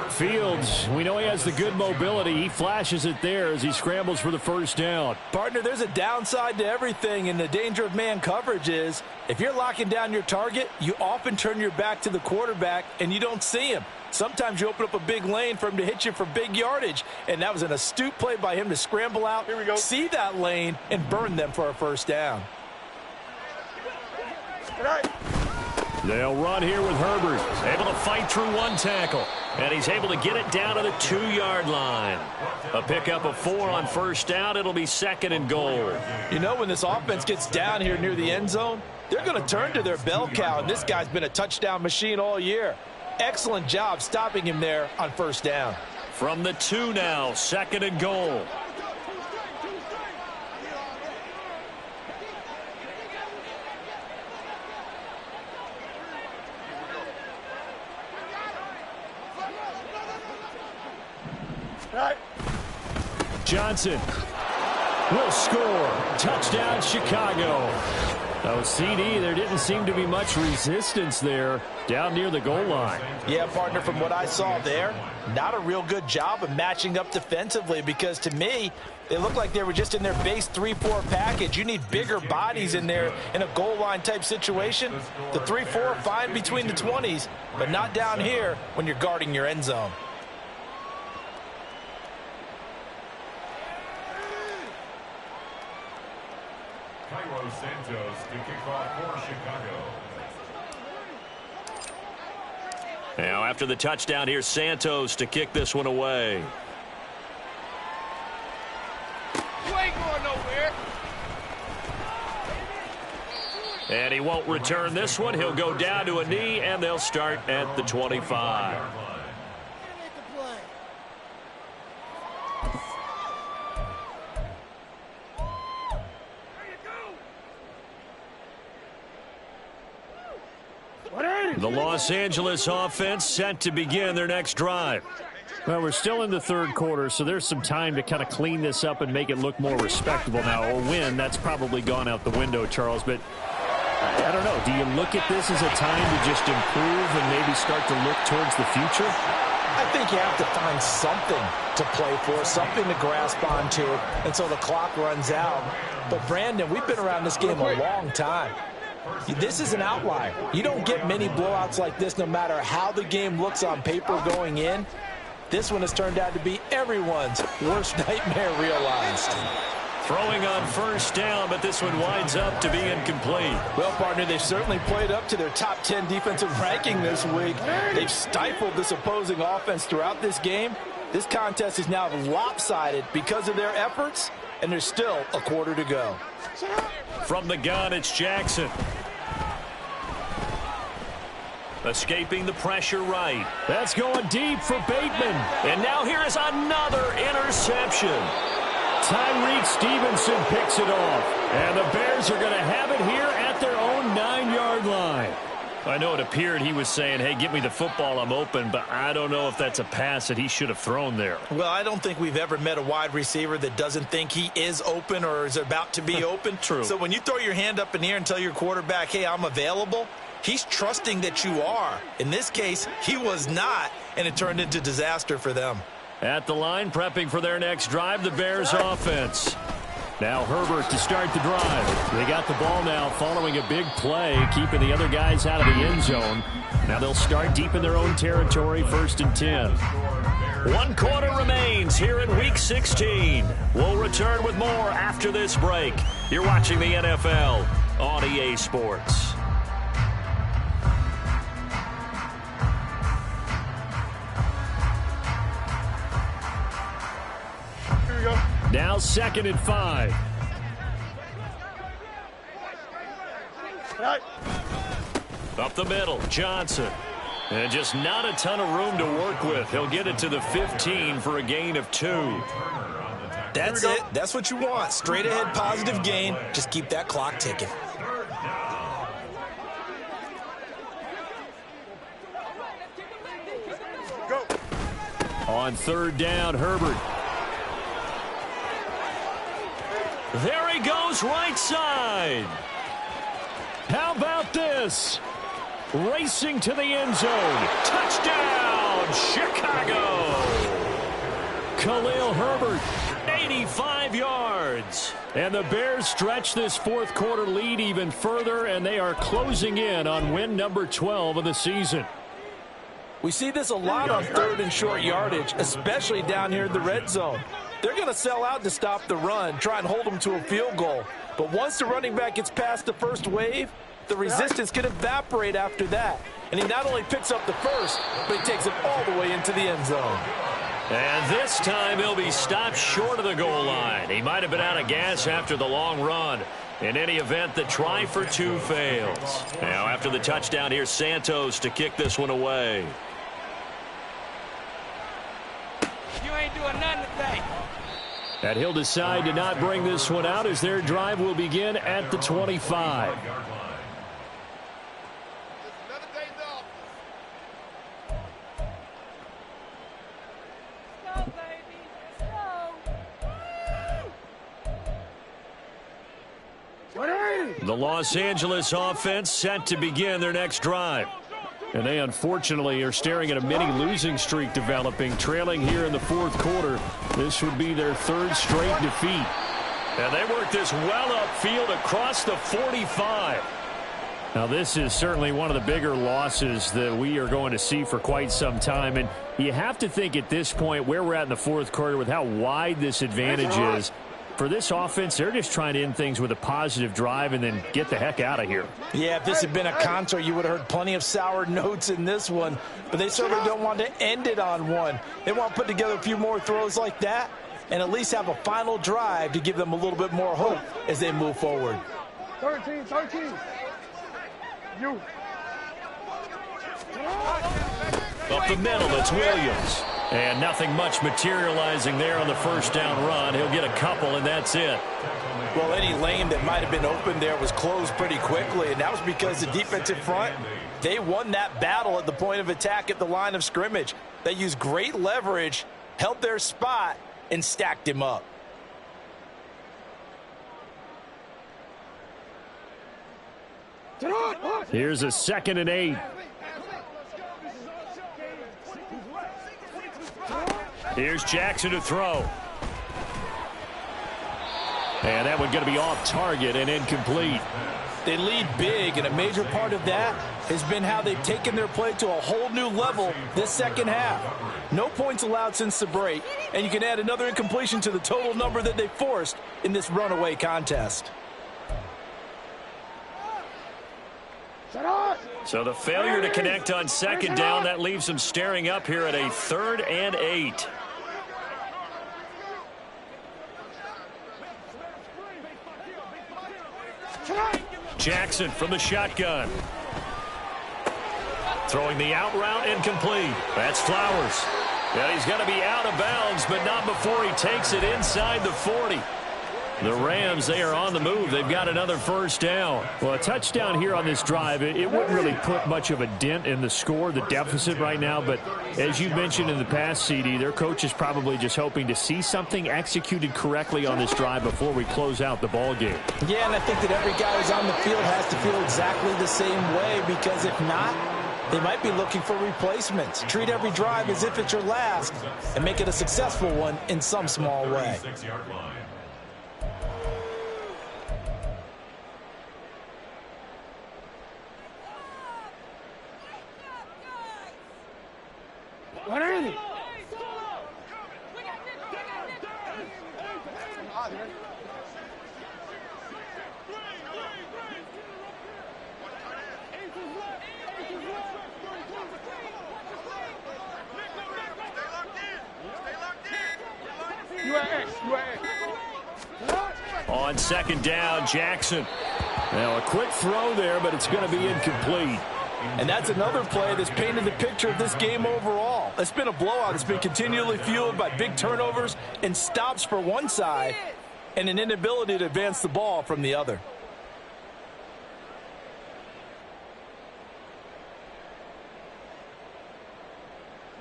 Fields, we know he has the good mobility. He flashes it there as he scrambles for the first down. Partner, there's a downside to everything, and the danger of man coverage is if you're locking down your target, you often turn your back to the quarterback and you don't see him. Sometimes you open up a big lane for him to hit you for big yardage, and that was an astute play by him to scramble out, see that lane, and burn them for a first down. They'll run here with Herbert. Able to fight through one tackle. And he's able to get it down to the 2-yard line. A pickup of 4 on first down. It'll be 2nd and goal. You know, when this offense gets down here near the end zone, they're going to turn to their bell cow, and this guy's been a touchdown machine all year. Excellent job stopping him there on first down. From the 2 now, 2nd and goal. Johnson will score. Touchdown, Chicago. Now, with CD, there didn't seem to be much resistance there down near the goal line. Yeah, partner, from what I saw there, not a real good job of matching up defensively because, to me, they looked like they were just in their base 3-4 package. You need bigger bodies in there in a goal line type situation. The 3-4 fine between the 20s, but not down here when you're guarding your end zone. Santos to kick off for Chicago. Now after the touchdown, here's Santos to kick this one away. You ain't going nowhere. And he won't return this one. He'll go down to a knee, and they'll start at the 25. The Los Angeles offense set to begin their next drive. Well, we're still in the third quarter, so there's some time to kind of clean this up and make it look more respectable now. A win, that's probably gone out the window, Charles. But I don't know. Do you look at this as a time to just improve and maybe start to look towards the future? I think you have to find something to play for, something to grasp onto until the clock runs out. But, Brandon, we've been around this game a long time. This is an outlier. You don't get many blowouts like this no matter how the game looks on paper going in. This one has turned out to be everyone's worst nightmare realized. Throwing on first down, but this one winds up to be incomplete. Well, partner, they've certainly played up to their top 10 defensive ranking this week. They've stifled this opposing offense throughout this game. This contest is now lopsided because of their efforts, and there's still a quarter to go. From the gun, it's Jackson. Escaping the pressure right. That's going deep for Bateman. And now here is another interception. Tyreek Stevenson picks it off. And the Bears are going to have it here at their own 9-yard line. I know it appeared he was saying, hey, give me the football, I'm open, but I don't know if that's a pass that he should have thrown there. Well, I don't think we've ever met a wide receiver that doesn't think he is open or is about to be open. True. So when you throw your hand up in the air and tell your quarterback, hey, I'm available, he's trusting that you are. In this case, he was not, and it turned into disaster for them. At the line, prepping for their next drive, the Bears offense. Now Herbert to start the drive. They got the ball now following a big play, keeping the other guys out of the end zone. Now they'll start deep in their own territory, 1st and 10. 1 quarter remains here in Week 16. We'll return with more after this break. You're watching the NFL on EA Sports. Here we go. Now 2nd and 5. Right. Up the middle, Johnson. And just not a ton of room to work with. He'll get it to the 15 for a gain of 2. That's it. That's what you want. Straight ahead positive gain. Just keep that clock ticking. Go. On 3rd down, Herbert. There he goes, right side. How about this? Racing to the end zone. Touchdown, Chicago. Khalil Herbert, 85 yards. And the Bears stretch this 4th quarter lead even further, and they are closing in on win number 12 of the season. We see this a lot on 3rd and short yardage, especially down here in the red zone. They're going to sell out to stop the run, try and hold them to a field goal. But once the running back gets past the first wave, the resistance can evaporate after that. And he not only picks up the first, but he takes it all the way into the end zone. And this time he'll be stopped short of the goal line. He might have been out of gas after the long run. In any event, the try for 2 fails. Now after the touchdown, here's Santos to kick this one away. You ain't doing nothing today. And he'll decide to not bring this one out as their drive will begin at the 25. Another day's off. Let's go, baby. Let's go. The Los Angeles offense set to begin their next drive. And they unfortunately are staring at a mini losing streak developing, trailing here in the 4th quarter. This would be their 3rd straight defeat. And they work this well upfield across the 45. Now this is certainly one of the bigger losses that we are going to see for quite some time. And you have to think at this point where we're at in the 4th quarter with how wide this advantage is. For this offense, they're just trying to end things with a positive drive and then get the heck out of here. Yeah, if this had been a concert, you would have heard plenty of sour notes in this one. But they certainly don't want to end it on one. They want to put together a few more throws like that and at least have a final drive to give them a little bit more hope as they move forward. 13. You. Up the middle, it's Williams. And nothing much materializing there on the 1st down run. He'll get a couple, and that's it. Well, any lane that might have been open there was closed pretty quickly, and that was because the defensive front, they won that battle at the point of attack at the line of scrimmage. They used great leverage, held their spot, and stacked him up. Here's a 2nd and 8. Here's Jackson to throw. And that one going to be off target and incomplete. They lead big, and a major part of that has been how they've taken their play to a whole new level this second half. No points allowed since the break, and you can add another incompletion to the total number that they forced in this runaway contest. So the failure to connect on second down, that leaves them staring up here at a 3rd and 8. Jackson from the shotgun. Throwing the out route, incomplete. That's Flowers. And he's going to be out of bounds, but not before he takes it inside the 40. The Rams, they are on the move. They've got another first down. Well, a touchdown here on this drive, it wouldn't really put much of a dent in the score, the deficit right now. But as you mentioned in the past, CD, their coach is probably just hoping to see something executed correctly on this drive before we close out the ball game. Yeah, and I think that every guy who's on the field has to feel exactly the same way, because if not, they might be looking for replacements. Treat every drive as if it's your last and make it a successful one in some small way. On second down, Jackson. Now a quick throw there, but it's going to be incomplete. And that's another play that's painted the picture of this game overall. It's been a blowout. It's been continually fueled by big turnovers and stops for one side and an inability to advance the ball from the other.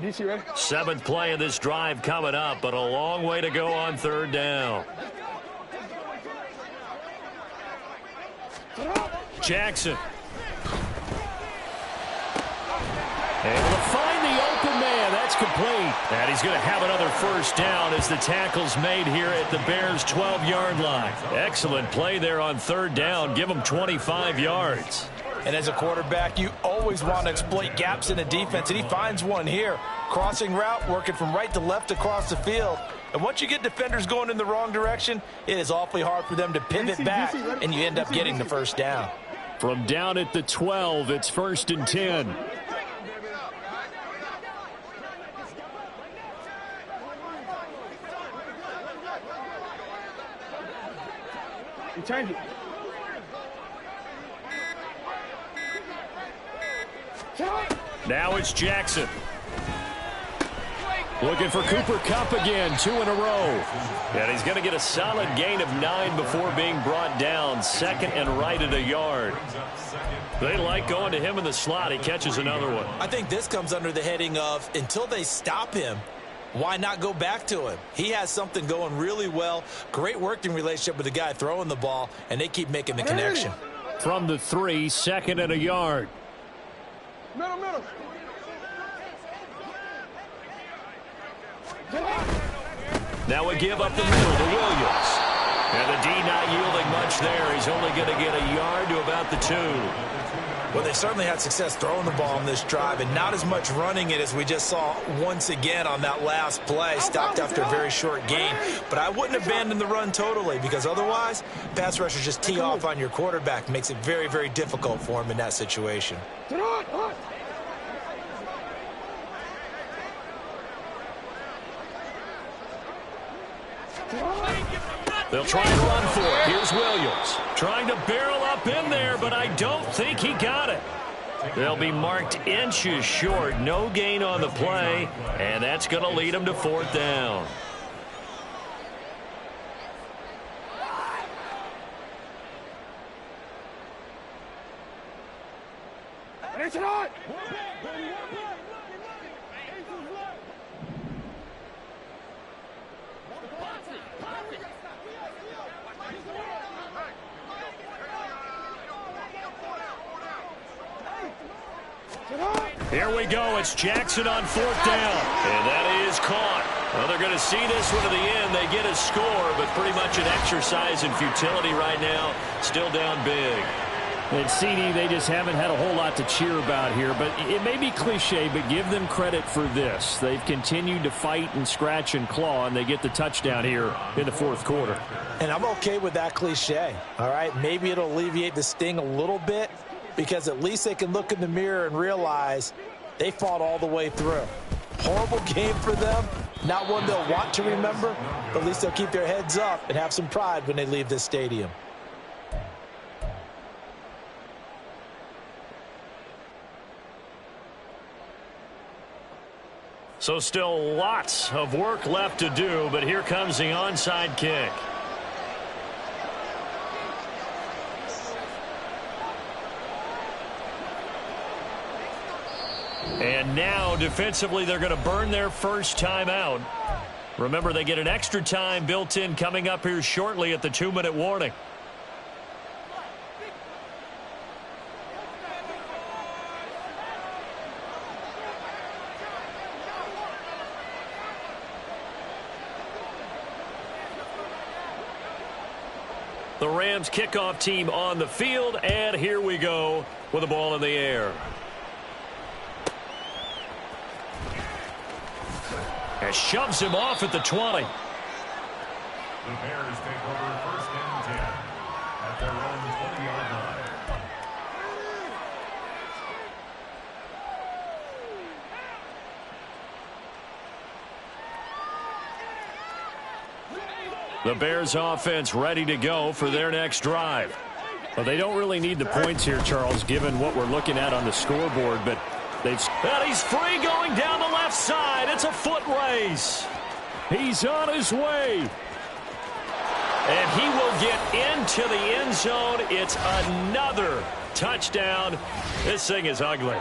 DC ready? 7th play of this drive coming up, but a long way to go on 3rd down. Jackson. Able to find the open man. That's complete. And he's going to have another first down as the tackle's made here at the Bears' 12-yard line. Excellent play there on 3rd down. Give them 25 yards. And as a quarterback, you always want to exploit gaps in a defense, and he finds one here. Crossing route, working from right to left across the field. And once you get defenders going in the wrong direction, it is awfully hard for them to pivot back, and you end up getting the first down. From down at the 12, it's 1st and 10. You change it. Now it's Jackson. Looking for Cooper Kupp again, 2 in a row. And he's going to get a solid gain of 9 before being brought down. 2nd and right at a yard. They like going to him in the slot. He catches another one. I think this comes under the heading of, until they stop him, why not go back to him? He has something going really well. Great working relationship with the guy throwing the ball, and they keep making the connection. From the 3, 2nd and a yard. Middle. Now we give up the middle to Williams. And the D not yielding much there. He's only going to get a yard to about the 2. Well, they certainly had success throwing the ball on this drive, and not as much running it as we just saw once again on that last play. Stopped after a very short gain. But I wouldn't abandon the run totally, because otherwise, pass rushers just tee off on your quarterback. Makes it very, very difficult for him in that situation. They'll try and run for it. Here's Williams. Trying to barrel up in there, but I don't think he got it. They'll be marked inches short. No gain on the play, and that's going to lead them to 4th down. Here we go. It's Jackson on 4th down. And that is caught. Well, they're going to see this one to the end. They get a score, but pretty much an exercise in futility right now. Still down big. And CD, they just haven't had a whole lot to cheer about here. But it may be cliche, but give them credit for this. They've continued to fight and scratch and claw, and they get the touchdown here in the fourth quarter. And I'm okay with that cliche, all right? Maybe it'll alleviate the sting a little bit because at least they can look in the mirror and realize they fought all the way through. Horrible game for them. Not one they'll want to remember, but at least they'll keep their heads up and have some pride when they leave this stadium. So still lots of work left to do, but here comes the onside kick. And now defensively they're going to burn their first time out. Remember, they get an extra time built in coming up here shortly at the 2-minute warning. The Rams kickoff team on the field, and here we go with the ball in the air. And shoves him off at the 20. The Bears take over first and 10 at their own 20-yard line. The Bears offense ready to go for their next drive. Well, they don't really need the points here, Charles, given what we're looking at on the scoreboard, but they've... And he's free going down the left side. It's a foot race. He's on his way. And he will get into the end zone. It's another touchdown. This thing is ugly.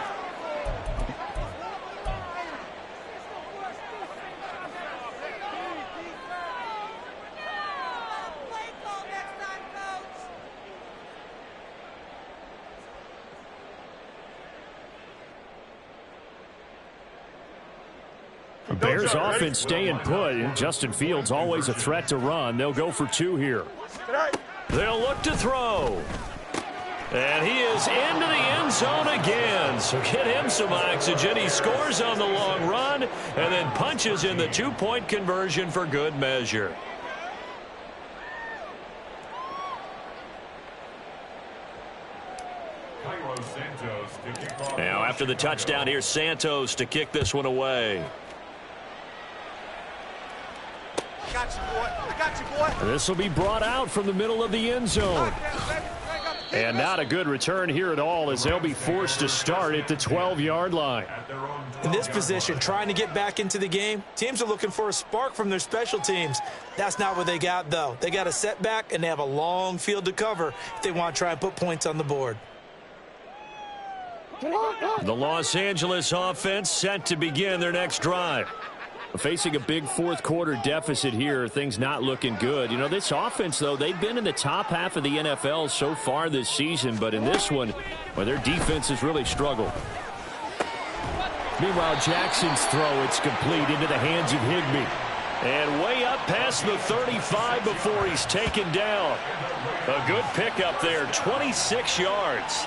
Bears offense staying put. Justin Fields always a threat to run. They'll go for 2 here. They'll look to throw. And he is into the end zone again. So get him some oxygen. He scores on the long run and then punches in the 2-point conversion for good measure. Now after the touchdown, here's Santos to kick this one away. I got you, boy. I got you, boy. This will be brought out from the middle of the end zone. And not a good return here at all as they'll be forced to start at the 12-yard line. In this position, trying to get back into the game, teams are looking for a spark from their special teams. That's not what they got, though. They got a setback, and they have a long field to cover if they want to try and put points on the board. The Los Angeles offense set to begin their next drive. Facing a big fourth quarter deficit here, things not looking good. You know, this offense, though, they've been in the top half of the NFL so far this season, but in this one, well, their defense has really struggled. Meanwhile, Jackson's throw, it's complete into the hands of Higbee. And way up past the 35 before he's taken down. A good pickup there, 26 yards.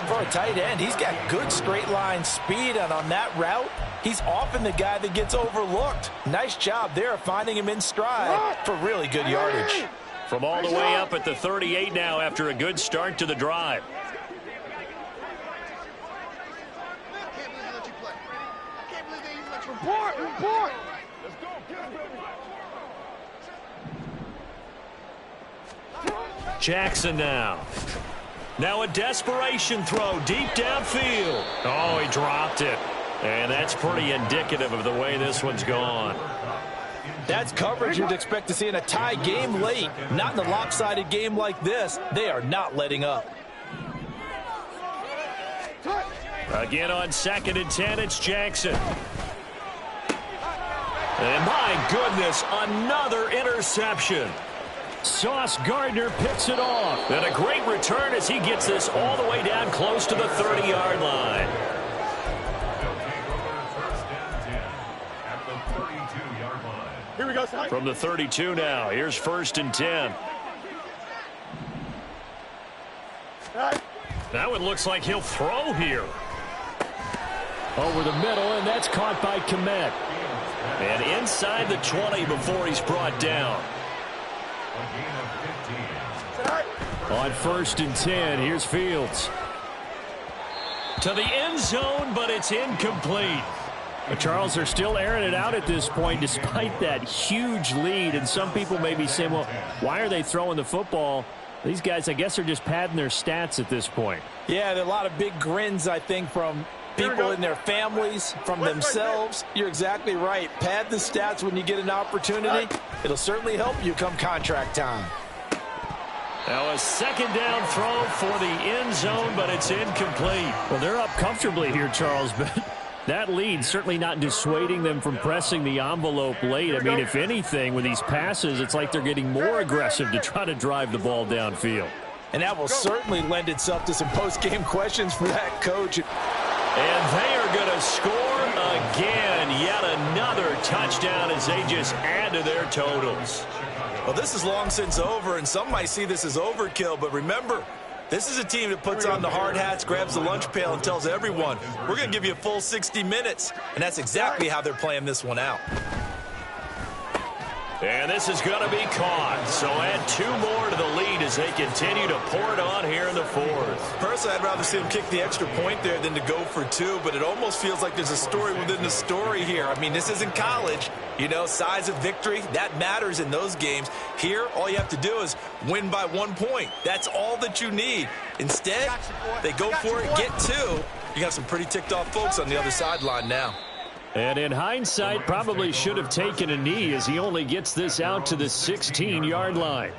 For a tight end, he's got good straight line speed, and on that route, he's often the guy that gets overlooked. Nice job there of finding him in stride for really good yardage. From all the way up at the 38 now after a good start to the drive. Report. Jackson now. Now a desperation throw deep downfield. Oh, he dropped it. And that's pretty indicative of the way this one's gone. That's coverage you'd expect to see in a tie game late. Not in a lopsided game like this. They are not letting up. Again on 2nd and 10, it's Jackson. And my goodness, another interception. Sauce Gardner picks it off. And a great return as he gets this all the way down close to the 30-yard line. They'll take over first and 10 at the 32-yard line. From the 32 now, here's 1st and 10. That one looks like he'll throw here. Over the middle, and that's caught by Komet. And inside the 20 before he's brought down. On 1st and 10, here's Fields. To the end zone, but it's incomplete. But Charles, they're still airing it out at this point despite that huge lead. And some people may be saying, well, why are they throwing the football? These guys, I guess, are just padding their stats at this point. Yeah, there are a lot of big grins, I think, from people in their families, from themselves. You're exactly right. Pad the stats when you get an opportunity. It'll certainly help you come contract time. Now a 2nd down throw for the end zone, but it's incomplete. Well, they're up comfortably here, Charles, but that lead certainly not dissuading them from pressing the envelope late. I mean, if anything, with these passes, it's like they're getting more aggressive to try to drive the ball downfield. And that will certainly lend itself to some post-game questions for that coach. And they are going to score again. Yet another touchdown as they just add to their totals. Well, this is long since over, and some might see this as overkill. But remember, this is a team that puts on the hard hats, grabs the lunch pail, and tells everyone, we're going to give you a full 60 minutes. And that's exactly how they're playing this one out. And this is going to be caught. So add 2 more to the lead as they continue to pour it on here in the 4th. Personally, I'd rather see them kick the extra point there than to go for 2, but it almost feels like there's a story within the story here. I mean, this isn't college. You know, size of victory, that matters in those games. Here, all you have to do is win by 1 point. That's all that you need. Instead, they go for it, get 2. You got some pretty ticked off folks on the other sideline now. And in hindsight, probably should have taken a knee as he only gets this out to the 16-yard line.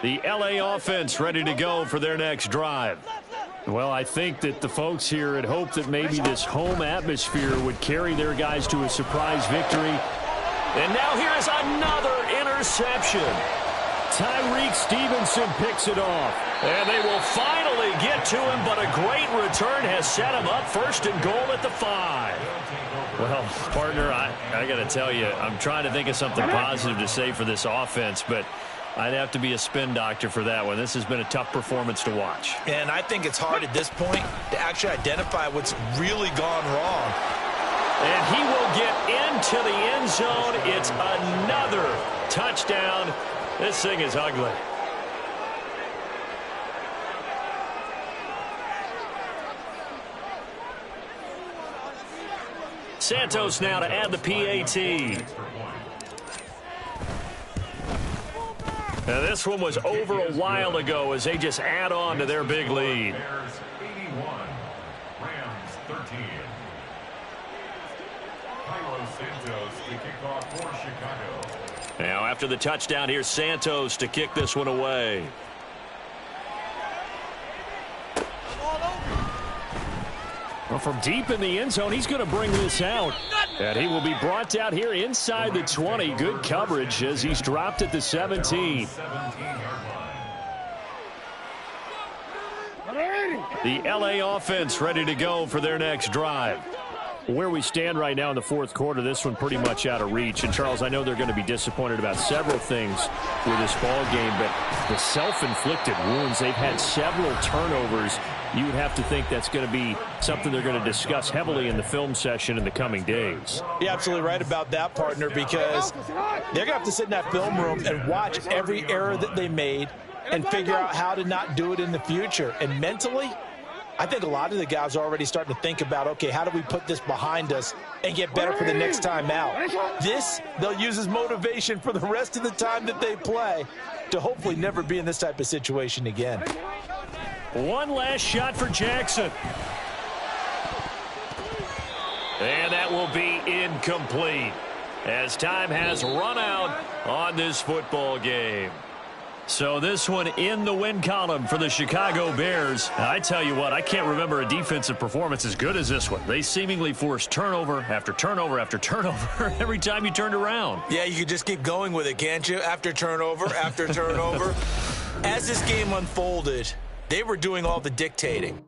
The LA offense ready to go for their next drive. Well, I think that the folks here had hoped that maybe this home atmosphere would carry their guys to a surprise victory. And now here is another interception. Tyreek Stevenson picks it off. And they will finally get to him, but a great return has set him up 1st and goal at the 5. Well, partner, I got to tell you, I'm trying to think of something positive to say for this offense, but I'd have to be a spin doctor for that one. This has been a tough performance to watch. And I think it's hard at this point to actually identify what's really gone wrong. And he will get into the end zone. It's another touchdown. This thing is ugly. Santos now to add the PAT. Now this one was over a while ago as they just add on to their big lead. Bears 81, Rams 13. Santos to kick off for Chicago. Now after the touchdown, here's Santos to kick this one away. Well, from deep in the end zone, he's going to bring this out. And he will be brought down here inside the 20. Good coverage as he's dropped at the 17. The LA offense ready to go for their next drive. Where we stand right now in the 4th quarter, this one pretty much out of reach. And, Charles, I know they're going to be disappointed about several things with this ball game, but the self-inflicted wounds, they've had several turnovers. You would have to think that's going to be something they're going to discuss heavily in the film session in the coming days. You're absolutely right about that, partner, because they're going to have to sit in that film room and watch every error that they made and figure out how to not do it in the future. And mentally, I think a lot of the guys are already starting to think about, okay, how do we put this behind us and get better for the next time out? This, they'll use as motivation for the rest of the time that they play to hopefully never be in this type of situation again. One last shot for Jackson. And that will be incomplete as time has run out on this football game. So this one in the win column for the Chicago Bears. I tell you what, I can't remember a defensive performance as good as this one. They seemingly forced turnover after turnover after turnover every time you turned around. Yeah, you could just keep going with it, can't you? After turnover, after turnover. As this game unfolded, they were doing all the dictating.